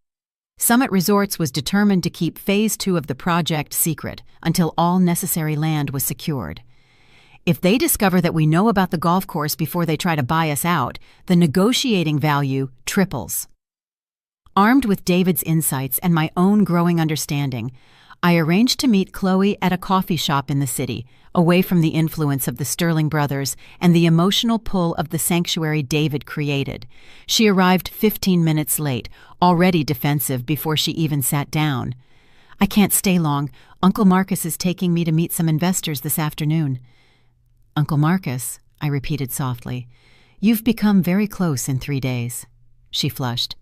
Summit Resorts was determined to keep Phase 2 of the project secret until all necessary land was secured. If they discover that we know about the golf course before they try to buy us out, the negotiating value triples. Armed with David's insights and my own growing understanding, I arranged to meet Chloe at a coffee shop in the city, away from the influence of the Sterling brothers and the emotional pull of the sanctuary David created. She arrived 15 minutes late, already defensive before she even sat down. "I can't stay long. Uncle Marcus is taking me to meet some investors this afternoon." "Uncle Marcus," I repeated softly. "You've become very close in 3 days." She flushed.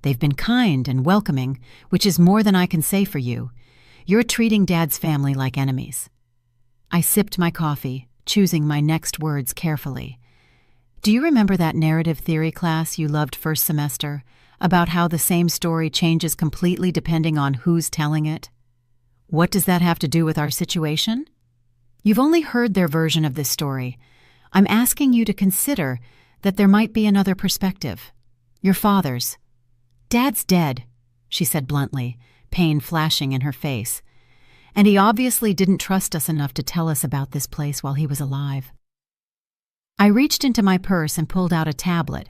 "They've been kind and welcoming, which is more than I can say for you. You're treating Dad's family like enemies." I sipped my coffee, choosing my next words carefully. "Do you remember that narrative theory class you loved first semester, about how the same story changes completely depending on who's telling it? What does that have to do with our situation? You've only heard their version of this story. I'm asking you to consider that there might be another perspective. Your father's. Dad's dead," she said bluntly, pain flashing in her face. "And he obviously didn't trust us enough to tell us about this place while he was alive." I reached into my purse and pulled out a tablet.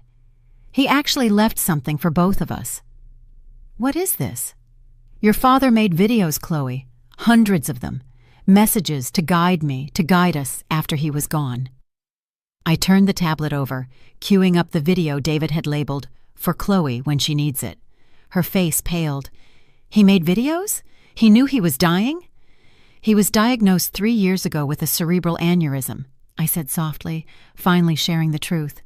He actually left something for both of us. What is this? Your father made videos, Chloe. Hundreds of them. Messages to guide me, to guide us after he was gone. I turned the tablet over, queuing up the video David had labeled, "For Chloe when she needs it." Her face paled. He made videos? He knew he was dying? He was diagnosed 3 years ago with a cerebral aneurysm, I said softly, finally sharing the truth.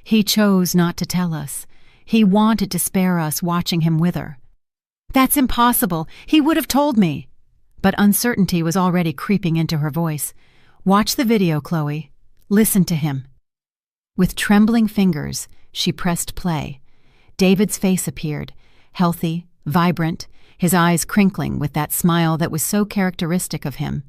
He chose not to tell us. He wanted to spare us watching him wither. That's impossible. He would have told me. But uncertainty was already creeping into her voice. Watch the video, Chloe. Listen to him. With trembling fingers, she pressed play. David's face appeared, healthy, vibrant, his eyes crinkling with that smile that was so characteristic of him.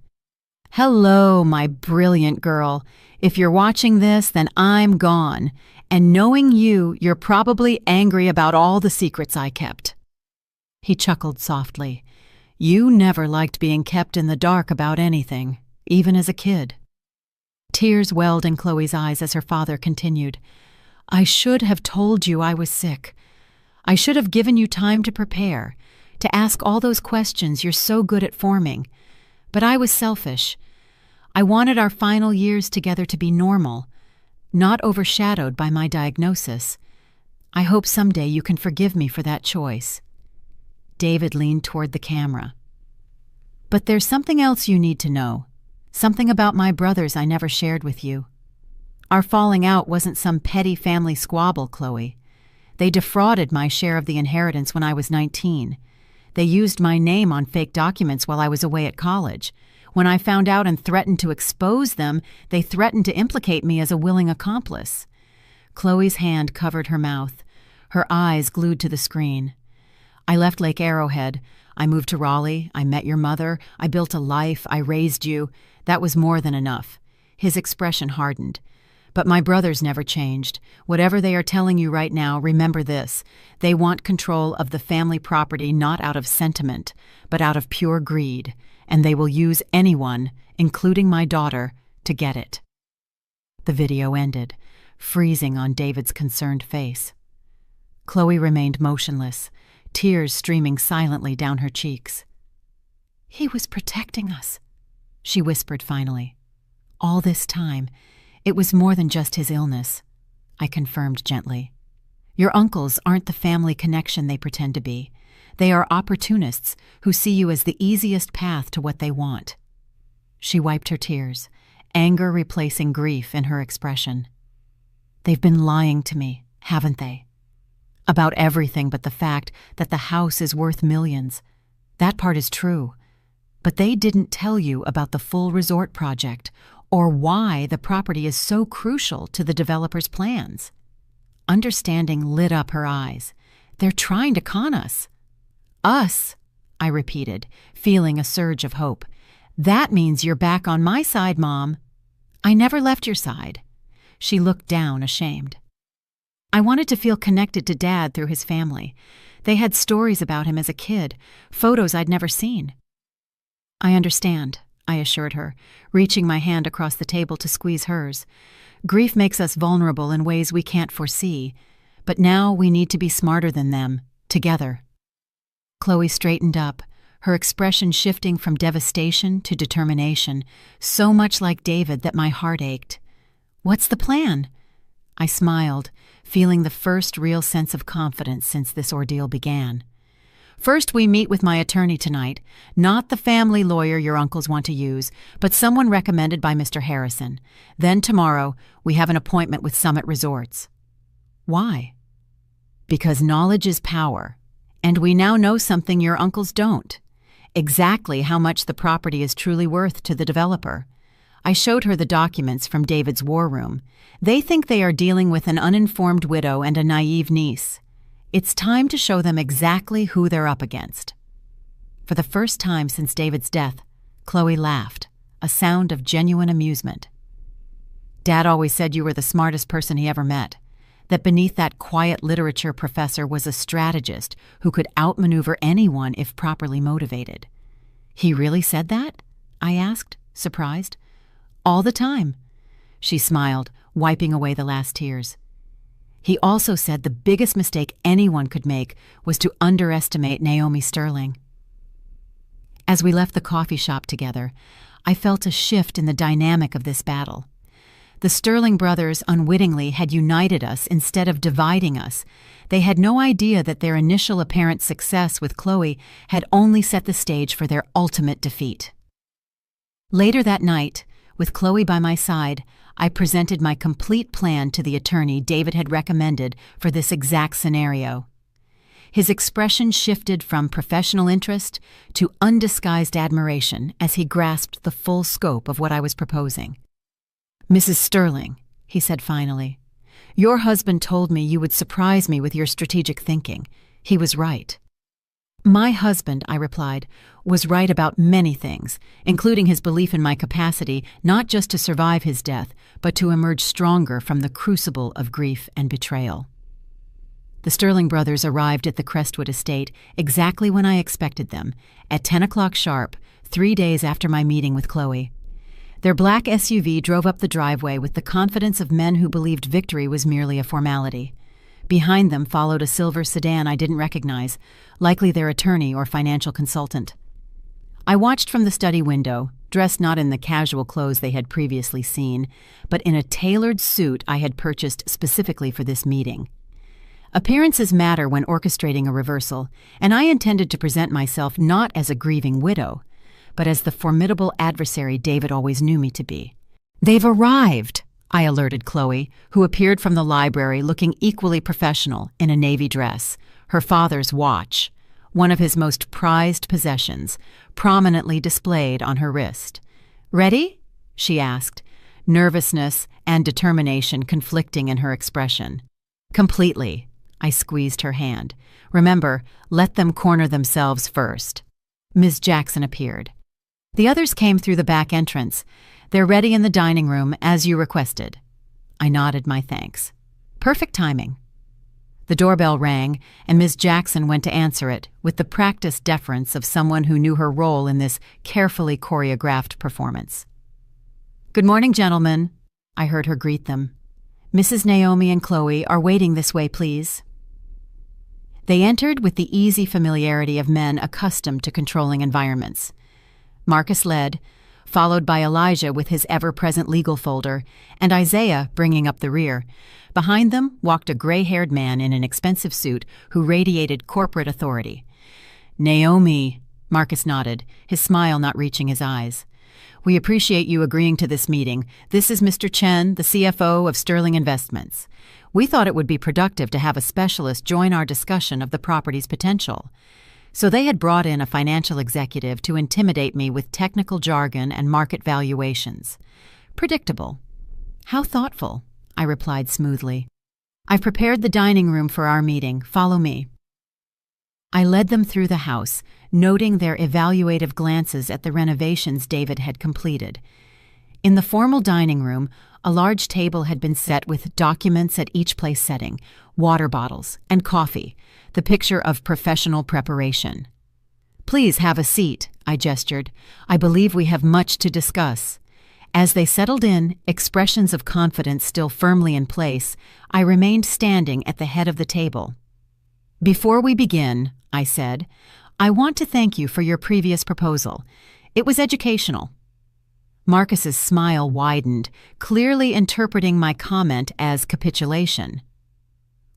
Hello, my brilliant girl. If you're watching this, then I'm gone. And knowing you, you're probably angry about all the secrets I kept. He chuckled softly. You never liked being kept in the dark about anything, even as a kid. Tears welled in Chloe's eyes as her father continued. I should have told you I was sick. I should have given you time to prepare, to ask all those questions you're so good at forming. But I was selfish. I wanted our final years together to be normal, not overshadowed by my diagnosis. I hope someday you can forgive me for that choice. David leaned toward the camera. But there's something else you need to know. Something about my brothers I never shared with you. Our falling out wasn't some petty family squabble, Chloe. They defrauded my share of the inheritance when I was 19. They used my name on fake documents while I was away at college. When I found out and threatened to expose them, they threatened to implicate me as a willing accomplice. Chloe's hand covered her mouth, her eyes glued to the screen. I left Lake Arrowhead. I moved to Raleigh. I met your mother. I built a life. I raised you. That was more than enough. His expression hardened. But my brothers never changed. Whatever they are telling you right now, remember this. They want control of the family property not out of sentiment, but out of pure greed, and they will use anyone, including my daughter, to get it. The video ended, freezing on David's concerned face. Chloe remained motionless, tears streaming silently down her cheeks. He was protecting us, she whispered finally. All this time, it was more than just his illness, I confirmed gently. Your uncles aren't the family connection they pretend to be. They are opportunists who see you as the easiest path to what they want. She wiped her tears, anger replacing grief in her expression. They've been lying to me, haven't they? About everything but the fact that the house is worth millions. That part is true. But they didn't tell you about the full resort project or why the property is so crucial to the developer's plans. Understanding lit up her eyes. They're trying to con us. Us, I repeated, feeling a surge of hope. That means you're back on my side, Mom. I never left your side. She looked down, ashamed. I wanted to feel connected to Dad through his family. They had stories about him as a kid, photos I'd never seen. I understand, I assured her, reaching my hand across the table to squeeze hers. Grief makes us vulnerable in ways we can't foresee, but now we need to be smarter than them, together. Chloe straightened up, her expression shifting from devastation to determination, so much like David that my heart ached. What's the plan? I smiled, feeling the first real sense of confidence since this ordeal began. First, we meet with my attorney tonight, not the family lawyer your uncles want to use, but someone recommended by Mr. Harrison. Then tomorrow, we have an appointment with Summit Resorts. Why? Because knowledge is power, and we now know something your uncles don't. Exactly how much the property is truly worth to the developer. I showed her the documents from David's war room. They think they are dealing with an uninformed widow and a naive niece. It's time to show them exactly who they're up against. For the first time since David's death, Chloe laughed, a sound of genuine amusement. Dad always said you were the smartest person he ever met, that beneath that quiet literature professor was a strategist who could outmaneuver anyone if properly motivated. He really said that? I asked, surprised. All the time. She smiled, wiping away the last tears. He also said the biggest mistake anyone could make was to underestimate Naomi Sterling. As we left the coffee shop together, I felt a shift in the dynamic of this battle. The Sterling brothers unwittingly had united us instead of dividing us. They had no idea that their initial apparent success with Chloe had only set the stage for their ultimate defeat. Later that night, with Chloe by my side, I presented my complete plan to the attorney David had recommended for this exact scenario. His expression shifted from professional interest to undisguised admiration as he grasped the full scope of what I was proposing. "Mrs. Sterling," he said finally, "your husband told me you would surprise me with your strategic thinking. He was right." "My husband," I replied, "was right about many things, including his belief in my capacity not just to survive his death, but to emerge stronger from the crucible of grief and betrayal." The Sterling brothers arrived at the Crestwood Estate exactly when I expected them, at 10 o'clock sharp, 3 days after my meeting with Chloe. Their black SUV drove up the driveway with the confidence of men who believed victory was merely a formality. Behind them followed a silver sedan I didn't recognize, likely their attorney or financial consultant. I watched from the study window, dressed not in the casual clothes they had previously seen, but in a tailored suit I had purchased specifically for this meeting. Appearances matter when orchestrating a reversal, and I intended to present myself not as a grieving widow, but as the formidable adversary David always knew me to be. "They've arrived," I alerted Chloe, who appeared from the library looking equally professional in a navy dress, her father's watch, one of his most prized possessions, prominently displayed on her wrist. "Ready?" she asked, nervousness and determination conflicting in her expression. "Completely." I squeezed her hand. "Remember, let them corner themselves first." Ms. Jackson appeared. The others came through the back entrance. "They're ready in the dining room, as you requested." I nodded my thanks. Perfect timing. The doorbell rang, and Ms. Jackson went to answer it, with the practiced deference of someone who knew her role in this carefully choreographed performance. "Good morning, gentlemen," I heard her greet them. "Mrs. Naomi and Chloe are waiting this way, please." They entered with the easy familiarity of men accustomed to controlling environments. Marcus led, followed by Elijah with his ever-present legal folder, and Isaiah bringing up the rear. Behind them walked a gray-haired man in an expensive suit who radiated corporate authority. "Naomi," Marcus nodded, his smile not reaching his eyes. "We appreciate you agreeing to this meeting. This is Mr. Chen, the CFO of Sterling Investments. We thought it would be productive to have a specialist join our discussion of the property's potential." So they had brought in a financial executive to intimidate me with technical jargon and market valuations. Predictable. "How thoughtful," I replied smoothly. "I've prepared the dining room for our meeting. Follow me." I led them through the house, noting their evaluative glances at the renovations David had completed. In the formal dining room, a large table had been set with documents at each place setting, water bottles, and coffee, the picture of professional preparation. "Please have a seat," I gestured. "I believe we have much to discuss." As they settled in, expressions of confidence still firmly in place, I remained standing at the head of the table. "Before we begin," I said, "I want to thank you for your previous proposal. It was educational." Marcus's smile widened, clearly interpreting my comment as capitulation.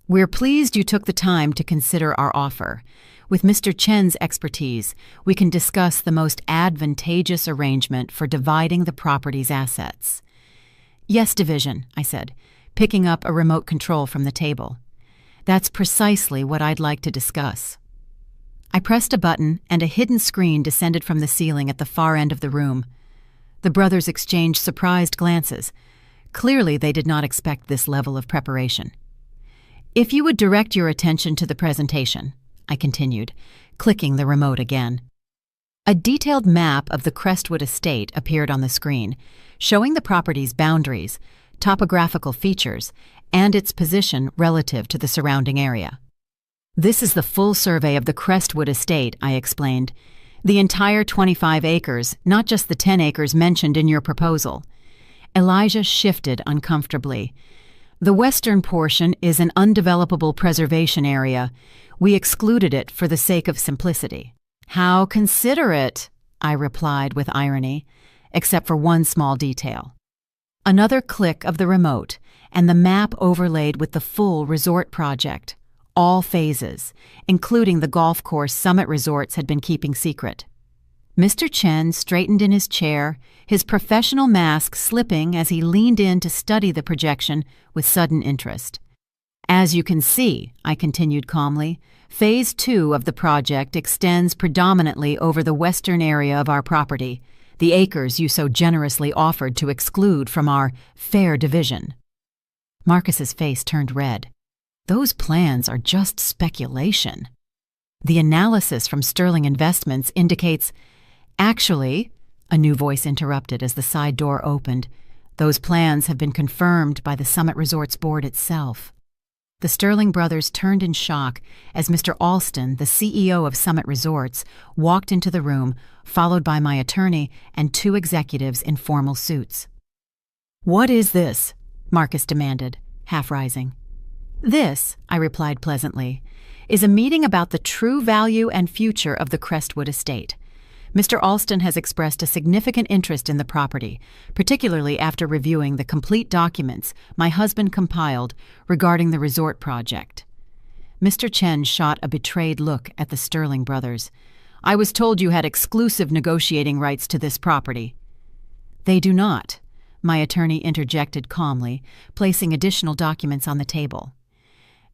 "We're pleased you took the time to consider our offer. With Mr. Chen's expertise, we can discuss the most advantageous arrangement for dividing the property's assets." "Yes, division," I said, picking up a remote control from the table. "That's precisely what I'd like to discuss." I pressed a button, and a hidden screen descended from the ceiling at the far end of the room. The brothers exchanged surprised glances. Clearly, they did not expect this level of preparation. "If you would direct your attention to the presentation," I continued, clicking the remote again. A detailed map of the Crestwood Estate appeared on the screen, showing the property's boundaries, topographical features, and its position relative to the surrounding area. "This is the full survey of the Crestwood Estate," I explained. "The entire 25 acres, not just the 10 acres mentioned in your proposal. Elijah shifted uncomfortably. The western portion is an undevelopable preservation area. We excluded it for the sake of simplicity. How considerate, I replied with irony, except for one small detail. Another click of the remote, and the map overlaid with the full resort project. All phases, including the golf course Summit Resorts had been keeping secret. Mr. Chen straightened in his chair, his professional mask slipping as he leaned in to study the projection with sudden interest. As you can see, I continued calmly, Phase 2 of the project extends predominantly over the western area of our property, the acres you so generously offered to exclude from our fair division. Marcus's face turned red. Those plans are just speculation. The analysis from Sterling Investments indicates, actually, a new voice interrupted as the side door opened. Those plans have been confirmed by the Summit Resorts board itself. The Sterling brothers turned in shock as Mr. Alston, the CEO of Summit Resorts, walked into the room, followed by my attorney and two executives in formal suits. "What is this?" Marcus demanded, half rising. "This," I replied pleasantly, "is a meeting about the true value and future of the Crestwood Estate. Mr. Alston has expressed a significant interest in the property, particularly after reviewing the complete documents my husband compiled regarding the resort project." Mr. Chen shot a betrayed look at the Sterling brothers. "I was told you had exclusive negotiating rights to this property." "They do not," my attorney interjected calmly, placing additional documents on the table.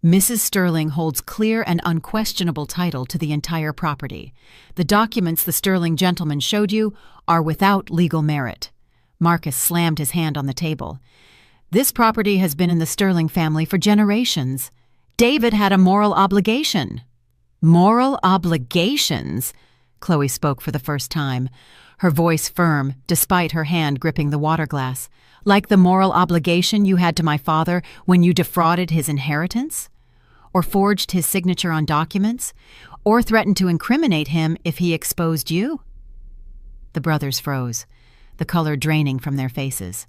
"Mrs. Sterling holds clear and unquestionable title to the entire property. The documents the Sterling gentleman showed you are without legal merit." Marcus slammed his hand on the table. "This property has been in the Sterling family for generations. David had a moral obligation." "Moral obligations?" Chloe spoke for the first time, her voice firm despite her hand gripping the water glass. "Like the moral obligation you had to my father when you defrauded his inheritance? Or forged his signature on documents? Or threatened to incriminate him if he exposed you?" The brothers froze, the color draining from their faces.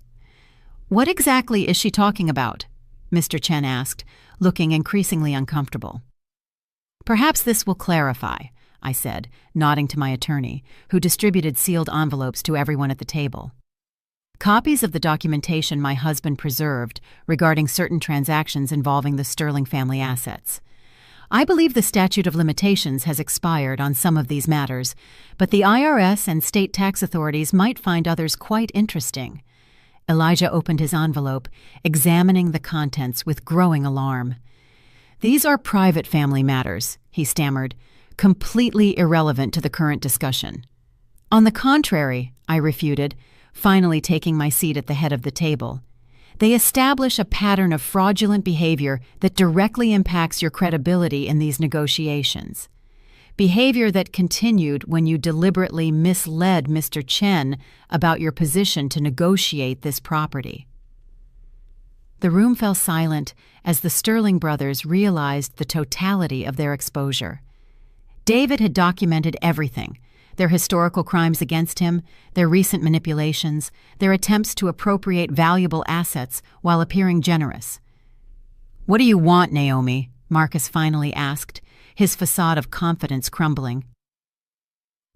"What exactly is she talking about?" Mr. Chen asked, looking increasingly uncomfortable. "Perhaps this will clarify," I said, nodding to my attorney, who distributed sealed envelopes to everyone at the table. Copies of the documentation my husband preserved regarding certain transactions involving the Sterling family assets. I believe the statute of limitations has expired on some of these matters, but the IRS and state tax authorities might find others quite interesting. Elijah opened his envelope, examining the contents with growing alarm. "These are private family matters," he stammered, "completely irrelevant to the current discussion." "On the contrary," I refuted, finally taking my seat at the head of the table. "They establish a pattern of fraudulent behavior that directly impacts your credibility in these negotiations. Behavior that continued when you deliberately misled Mr. Chen about your position to negotiate this property." The room fell silent as the Sterling brothers realized the totality of their exposure. David had documented everything: their historical crimes against him, their recent manipulations, their attempts to appropriate valuable assets while appearing generous. "What do you want, Naomi?" Marcus finally asked, his facade of confidence crumbling.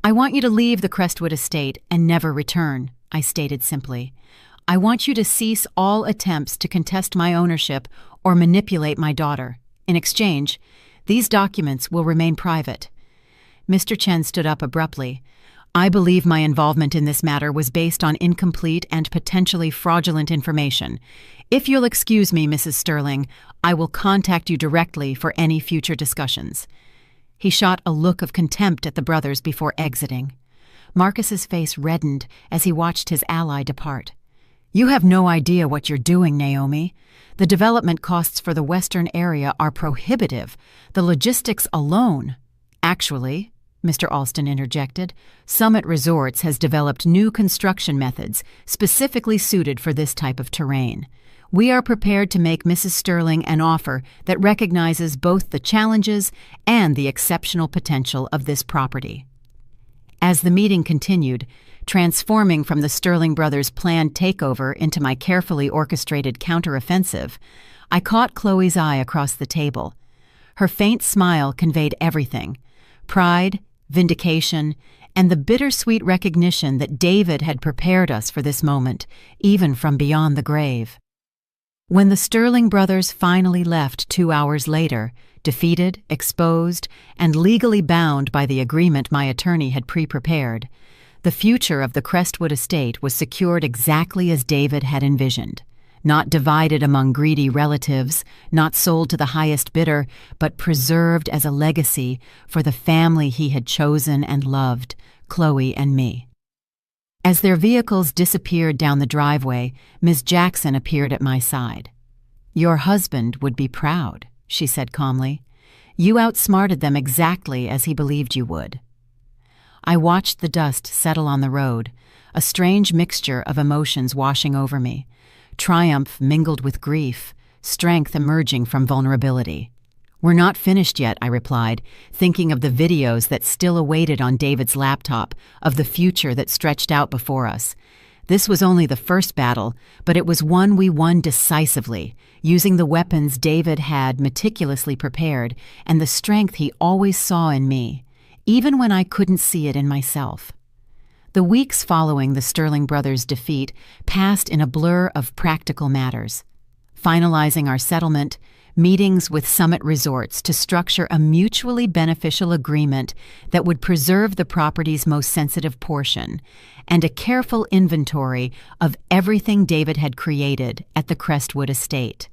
"I want you to leave the Crestwood Estate and never return," I stated simply. "I want you to cease all attempts to contest my ownership or manipulate my daughter. In exchange, these documents will remain private." Mr. Chen stood up abruptly. "I believe my involvement in this matter was based on incomplete and potentially fraudulent information. If you'll excuse me, Mrs. Sterling, I will contact you directly for any future discussions." He shot a look of contempt at the brothers before exiting. Marcus's face reddened as he watched his ally depart. "You have no idea what you're doing, Naomi. The development costs for the western area are prohibitive. The logistics alone—" "Actually," Mr. Alston interjected, "Summit Resorts has developed new construction methods specifically suited for this type of terrain. We are prepared to make Mrs. Sterling an offer that recognizes both the challenges and the exceptional potential of this property." As the meeting continued, transforming from the Sterling brothers' planned takeover into my carefully orchestrated counteroffensive, I caught Chloe's eye across the table. Her faint smile conveyed everything: pride, vindication, and the bittersweet recognition that David had prepared us for this moment, even from beyond the grave. When the Sterling brothers finally left 2 hours later, defeated, exposed, and legally bound by the agreement my attorney had pre-prepared, the future of the Crestwood Estate was secured exactly as David had envisioned. Not divided among greedy relatives, not sold to the highest bidder, but preserved as a legacy for the family he had chosen and loved, Chloe and me. As their vehicles disappeared down the driveway, Ms. Jackson appeared at my side. "Your husband would be proud," she said calmly. "You outsmarted them exactly as he believed you would." I watched the dust settle on the road, a strange mixture of emotions washing over me. Triumph mingled with grief, strength emerging from vulnerability. "We're not finished yet," I replied, thinking of the videos that still awaited on David's laptop, of the future that stretched out before us. This was only the first battle, but it was one we won decisively, using the weapons David had meticulously prepared and the strength he always saw in me, even when I couldn't see it in myself. The weeks following the Sterling brothers' defeat passed in a blur of practical matters. Finalizing our settlement, meetings with Summit Resorts to structure a mutually beneficial agreement that would preserve the property's most sensitive portion, and a careful inventory of everything David had created at the Crestwood Estate.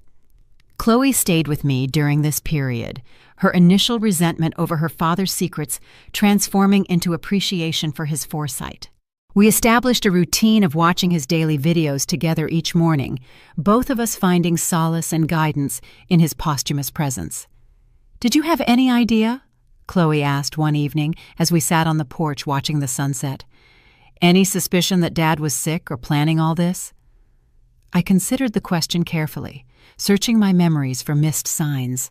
Chloe stayed with me during this period, her initial resentment over her father's secrets transforming into appreciation for his foresight. We established a routine of watching his daily videos together each morning, both of us finding solace and guidance in his posthumous presence. "Did you have any idea?" Chloe asked one evening as we sat on the porch watching the sunset. "Any suspicion that Dad was sick or planning all this?" I considered the question carefully, searching my memories for missed signs.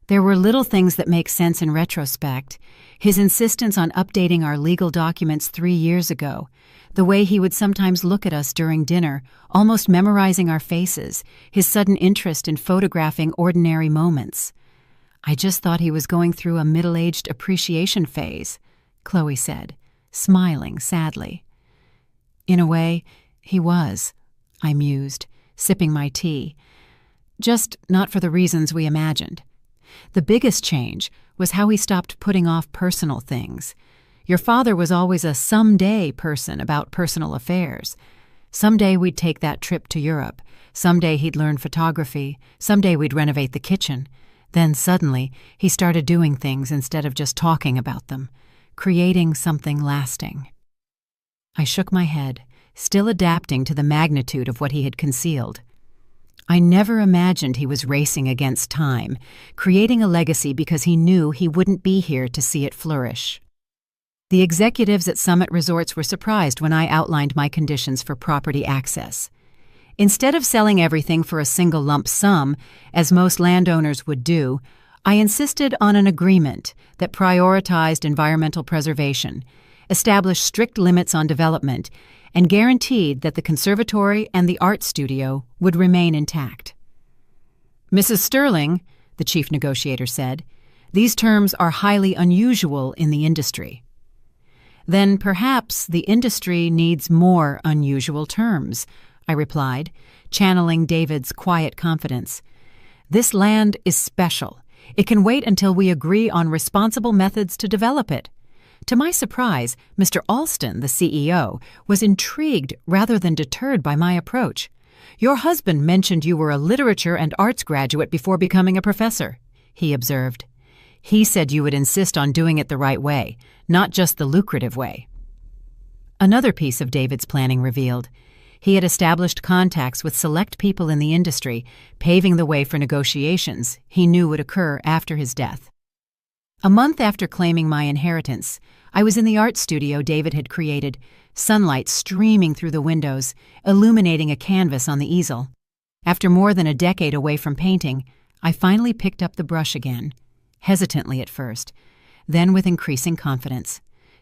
There were little things that make sense in retrospect. His insistence on updating our legal documents 3 years ago, the way he would sometimes look at us during dinner, almost memorizing our faces, his sudden interest in photographing ordinary moments. "I just thought he was going through a middle-aged appreciation phase," Chloe said, smiling sadly. "In a way, he was," I mused, sipping my tea. "Just not for the reasons we imagined. The biggest change was how he stopped putting off personal things. Your father was always a someday person about personal affairs. Someday we'd take that trip to Europe. Someday he'd learn photography. Someday we'd renovate the kitchen. Then suddenly he started doing things instead of just talking about them, creating something lasting." I shook my head, still adapting to the magnitude of what he had concealed. I never imagined he was racing against time, creating a legacy because he knew he wouldn't be here to see it flourish. The executives at Summit Resorts were surprised when I outlined my conditions for property access. Instead of selling everything for a single lump sum, as most landowners would do, I insisted on an agreement that prioritized environmental preservation, established strict limits on development, and guaranteed that the conservatory and the art studio would remain intact. "Mrs. Sterling," the chief negotiator said, "these terms are highly unusual in the industry." "Then perhaps the industry needs more unusual terms," I replied, channeling David's quiet confidence. "This land is special. It can wait until we agree on responsible methods to develop it." To my surprise, Mr. Alston, the CEO, was intrigued rather than deterred by my approach. "Your husband mentioned you were a literature and arts graduate before becoming a professor," he observed. "He said you would insist on doing it the right way, not just the lucrative way." Another piece of David's planning revealed. He had established contacts with select people in the industry, paving the way for negotiations he knew would occur after his death. A month after claiming my inheritance, I was in the art studio David had created, sunlight streaming through the windows, illuminating a canvas on the easel. After more than a decade away from painting, I finally picked up the brush again, hesitantly at first, then with increasing confidence.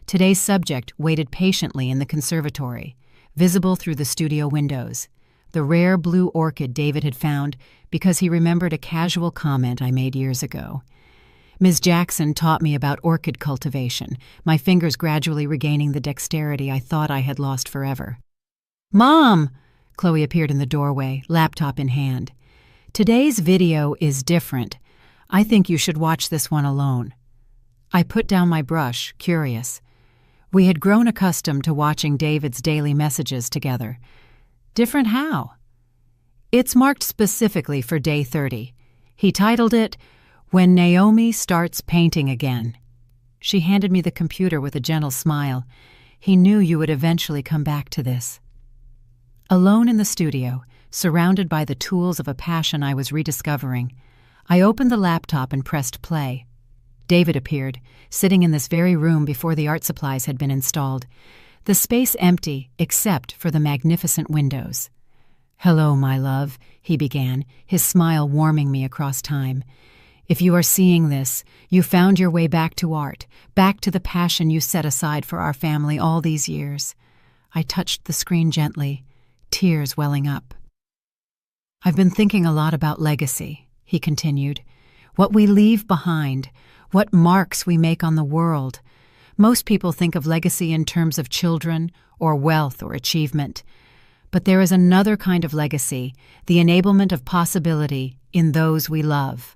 Today's subject waited patiently in the conservatory, visible through the studio windows. The rare blue orchid David had found because he remembered a casual comment I made years ago. Ms. Jackson taught me about orchid cultivation, my fingers gradually regaining the dexterity I thought I had lost forever. "Mom!" Chloe appeared in the doorway, laptop in hand. "Today's video is different. I think you should watch this one alone." I put down my brush, curious. We had grown accustomed to watching David's daily messages together. Different how? It's marked specifically for day 30. He titled it, "When Naomi Starts Painting Again." She handed me the computer with a gentle smile. He knew you would eventually come back to this. Alone in the studio, surrounded by the tools of a passion I was rediscovering, I opened the laptop and pressed play. David appeared, sitting in this very room before the art supplies had been installed, the space empty except for the magnificent windows. "Hello, my love," he began, his smile warming me across time. "If you are seeing this, you found your way back to art, back to the passion you set aside for our family all these years." I touched the screen gently, tears welling up. "I've been thinking a lot about legacy," he continued. "What we leave behind, what marks we make on the world. Most people think of legacy in terms of children or wealth or achievement. But there is another kind of legacy, the enablement of possibility in those we love."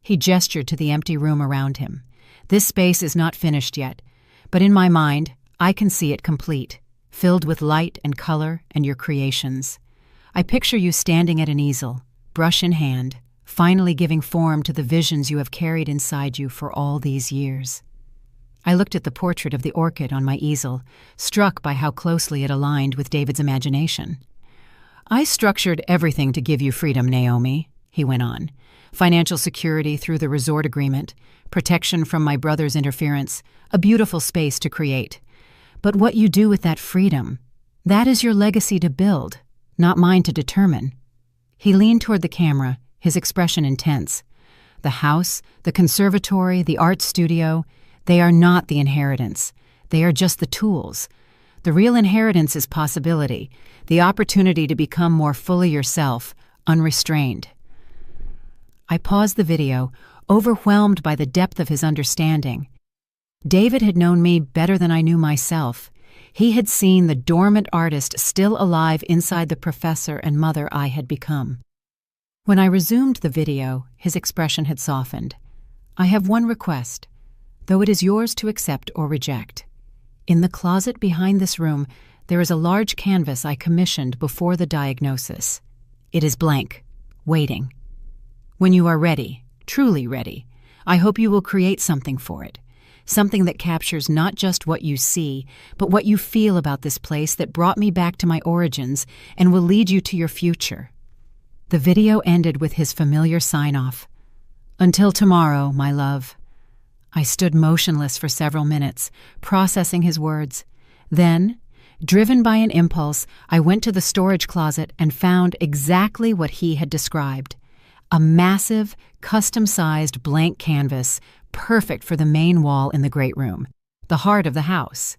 He gestured to the empty room around him. "This space is not finished yet, but in my mind, I can see it complete, filled with light and color and your creations. I picture you standing at an easel, brush in hand, finally giving form to the visions you have carried inside you for all these years." I looked at the portrait of the orchid on my easel, struck by how closely it aligned with David's imagination. "I structured everything to give you freedom, Naomi," he went on. "Financial security through the resort agreement, protection from my brother's interference, a beautiful space to create. But what you do with that freedom, that is your legacy to build, not mine to determine." He leaned toward the camera, his expression intense. "The house, the conservatory, the art studio, they are not the inheritance. They are just the tools. The real inheritance is possibility, the opportunity to become more fully yourself, unrestrained." I paused the video, overwhelmed by the depth of his understanding. David had known me better than I knew myself. He had seen the dormant artist still alive inside the professor and mother I had become. When I resumed the video, his expression had softened. "I have one request, though it is yours to accept or reject. In the closet behind this room, there is a large canvas I commissioned before the diagnosis. It is blank, waiting. When you are ready, truly ready, I hope you will create something for it, something that captures not just what you see, but what you feel about this place that brought me back to my origins and will lead you to your future." The video ended with his familiar sign-off. "Until tomorrow, my love." I stood motionless for several minutes, processing his words. Then, driven by an impulse, I went to the storage closet and found exactly what he had described. A massive, custom-sized blank canvas, perfect for the main wall in the great room, the heart of the house.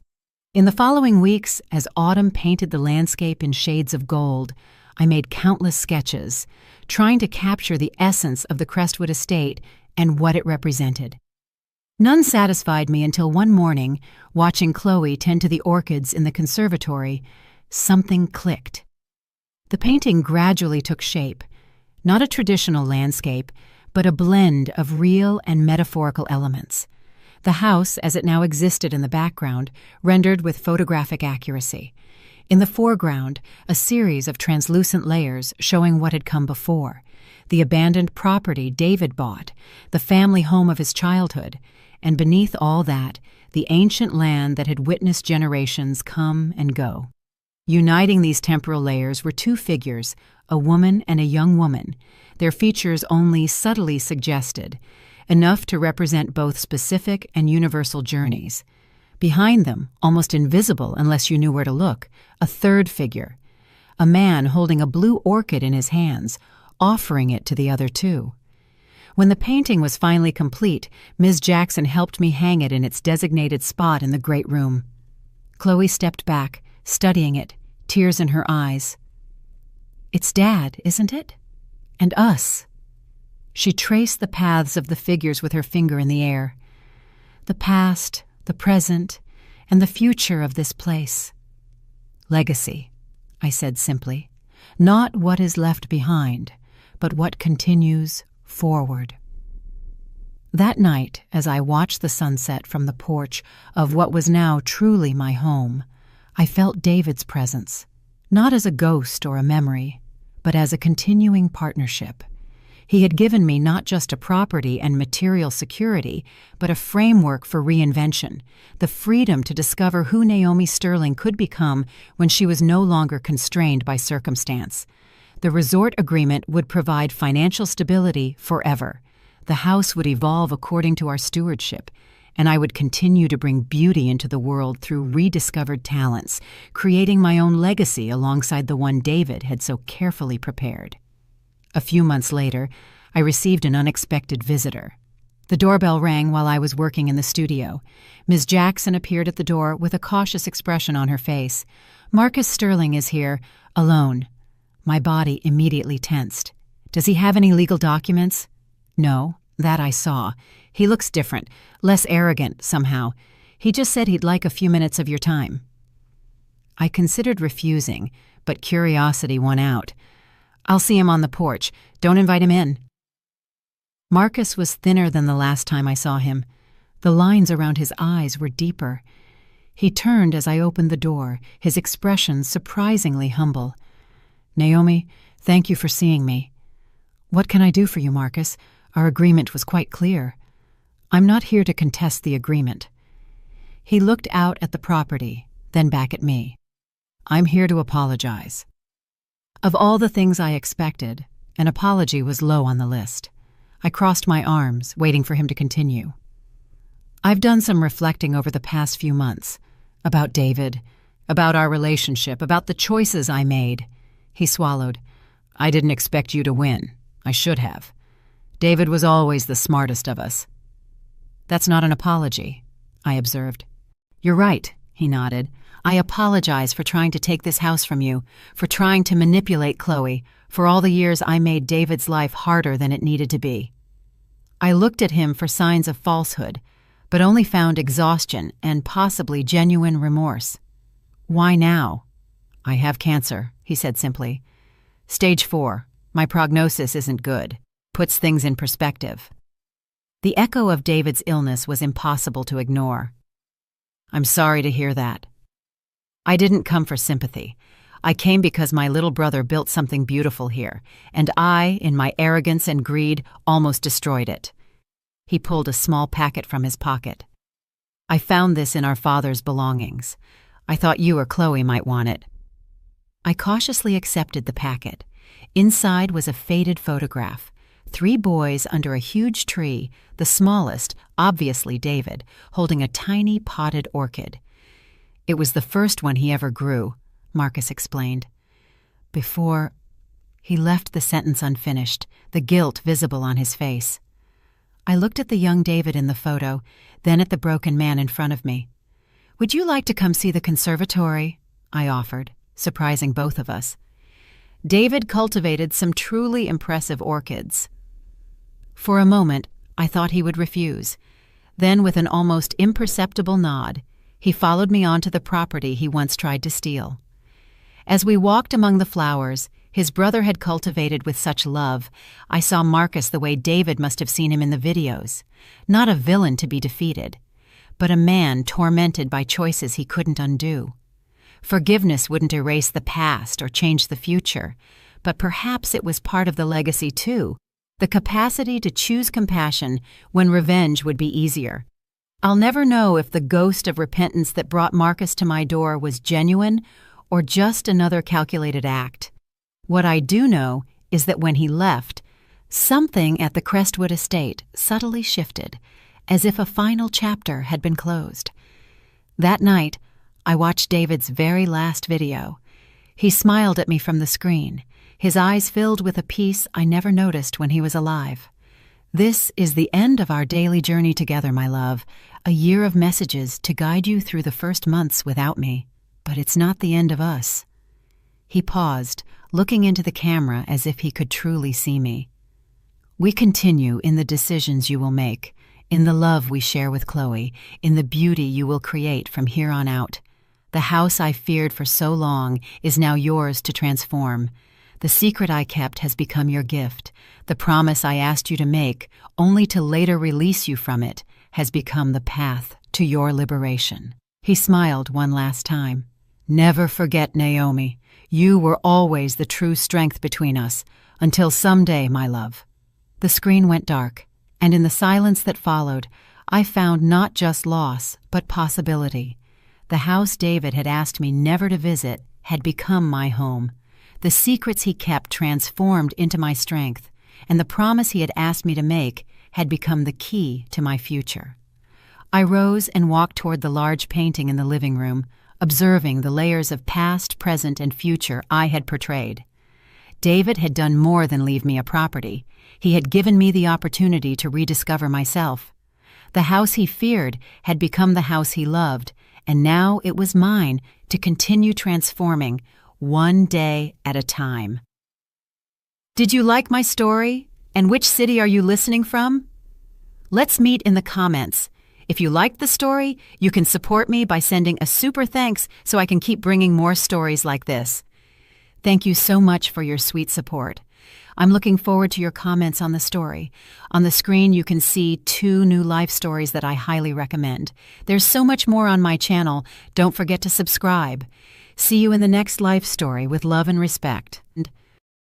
In the following weeks, as autumn painted the landscape in shades of gold, I made countless sketches, trying to capture the essence of the Crestwood Estate and what it represented. None satisfied me until one morning, watching Chloe tend to the orchids in the conservatory, something clicked. The painting gradually took shape, not a traditional landscape, but a blend of real and metaphorical elements. The house, as it now existed in the background, rendered with photographic accuracy. In the foreground, a series of translucent layers showing what had come before. The abandoned property David bought, the family home of his childhood, and beneath all that, the ancient land that had witnessed generations come and go. Uniting these temporal layers were two figures, a woman and a young woman, their features only subtly suggested, enough to represent both specific and universal journeys. Behind them, almost invisible unless you knew where to look, a third figure, a man holding a blue orchid in his hands, offering it to the other two. When the painting was finally complete, Ms. Jackson helped me hang it in its designated spot in the great room. Chloe stepped back, studying it, tears in her eyes. "It's Dad, isn't it? And us." She traced the paths of the figures with her finger in the air. "The past, the present, and the future of this place." "Legacy," I said simply. "Not what is left behind, but what continues forward." That night, as I watched the sunset from the porch of what was now truly my home, I felt David's presence, not as a ghost or a memory, but as a continuing partnership. He had given me not just a property and material security, but a framework for reinvention, the freedom to discover who Naomi Sterling could become when she was no longer constrained by circumstance. The resort agreement would provide financial stability forever. The house would evolve according to our stewardship, and I would continue to bring beauty into the world through rediscovered talents, creating my own legacy alongside the one David had so carefully prepared. A few months later, I received an unexpected visitor. The doorbell rang while I was working in the studio. Ms. Jackson appeared at the door with a cautious expression on her face. "Marcus Sterling is here, alone." My body immediately tensed. "Does he have any legal documents?" "No, that I saw. He looks different, less arrogant, somehow. He just said he'd like a few minutes of your time." I considered refusing, but curiosity won out. "I'll see him on the porch. Don't invite him in." Marcus was thinner than the last time I saw him. The lines around his eyes were deeper. He turned as I opened the door, his expression surprisingly humble. "Naomi, thank you for seeing me." "What can I do for you, Marcus? Our agreement was quite clear." "I'm not here to contest the agreement." He looked out at the property, then back at me. "I'm here to apologize." Of all the things I expected, an apology was low on the list. I crossed my arms, waiting for him to continue. "I've done some reflecting over the past few months. About David, about our relationship, about the choices I made." He swallowed. "I didn't expect you to win. I should have. David was always the smartest of us." "That's not an apology," I observed. "You're right," he nodded. "I apologize for trying to take this house from you, for trying to manipulate Chloe, for all the years I made David's life harder than it needed to be." I looked at him for signs of falsehood, but only found exhaustion and possibly genuine remorse. "Why now?" "I have cancer," he said simply. "Stage 4. My prognosis isn't good. Puts things in perspective." The echo of David's illness was impossible to ignore. "I'm sorry to hear that." I didn't come for sympathy. I came because my little brother built something beautiful here, and I, in my arrogance and greed, almost destroyed it. He pulled a small packet from his pocket. "I found this in our father's belongings. I thought you or Chloe might want it." I cautiously accepted the packet. Inside was a faded photograph. 3 boys under a huge tree, the smallest, obviously David, holding a tiny potted orchid. "It was the first one he ever grew," Marcus explained. "Before—" He left the sentence unfinished, the guilt visible on his face. I looked at the young David in the photo, then at the broken man in front of me. "Would you like to come see the conservatory?" I offered, surprising both of us. David cultivated some truly impressive orchids. For a moment, I thought he would refuse. Then, with an almost imperceptible nod, he followed me onto the property he once tried to steal. As we walked among the flowers his brother had cultivated with such love, I saw Marcus the way David must have seen him in the videos. Not a villain to be defeated, but a man tormented by choices he couldn't undo. Forgiveness wouldn't erase the past or change the future, but perhaps it was part of the legacy too, the capacity to choose compassion when revenge would be easier. I'll never know if the ghost of repentance that brought Marcus to my door was genuine or just another calculated act. What I do know is that when he left, something at the Crestwood Estate subtly shifted, as if a final chapter had been closed. That night, I watched David's very last video. He smiled at me from the screen, his eyes filled with a peace I never noticed when he was alive. This is the end of our daily journey together, my love, a year of messages to guide you through the first months without me. But it's not the end of us. He paused, looking into the camera as if he could truly see me. We continue in the decisions you will make, in the love we share with Chloe, in the beauty you will create from here on out. The house I feared for so long is now yours to transform. The secret I kept has become your gift. The promise I asked you to make, only to later release you from it, has become the path to your liberation. He smiled one last time. Never forget, Naomi. You were always the true strength between us, until someday, my love. The screen went dark, and in the silence that followed, I found not just loss, but possibility. The house David had asked me never to visit had become my home. The secrets he kept transformed into my strength, and the promise he had asked me to make had become the key to my future. I rose and walked toward the large painting in the living room, observing the layers of past, present, and future I had portrayed. David had done more than leave me a property. He had given me the opportunity to rediscover myself. The house he feared had become the house he loved, and now it was mine to continue transforming, one day at a time. Did you like my story? And which city are you listening from? Let's meet in the comments. If you liked the story, you can support me by sending a super thanks so I can keep bringing more stories like this. Thank you so much for your sweet support. I'm looking forward to your comments on the story. On the screen, you can see 2 new life stories that I highly recommend. There's so much more on my channel. Don't forget to subscribe. See you in the next life story with love and respect.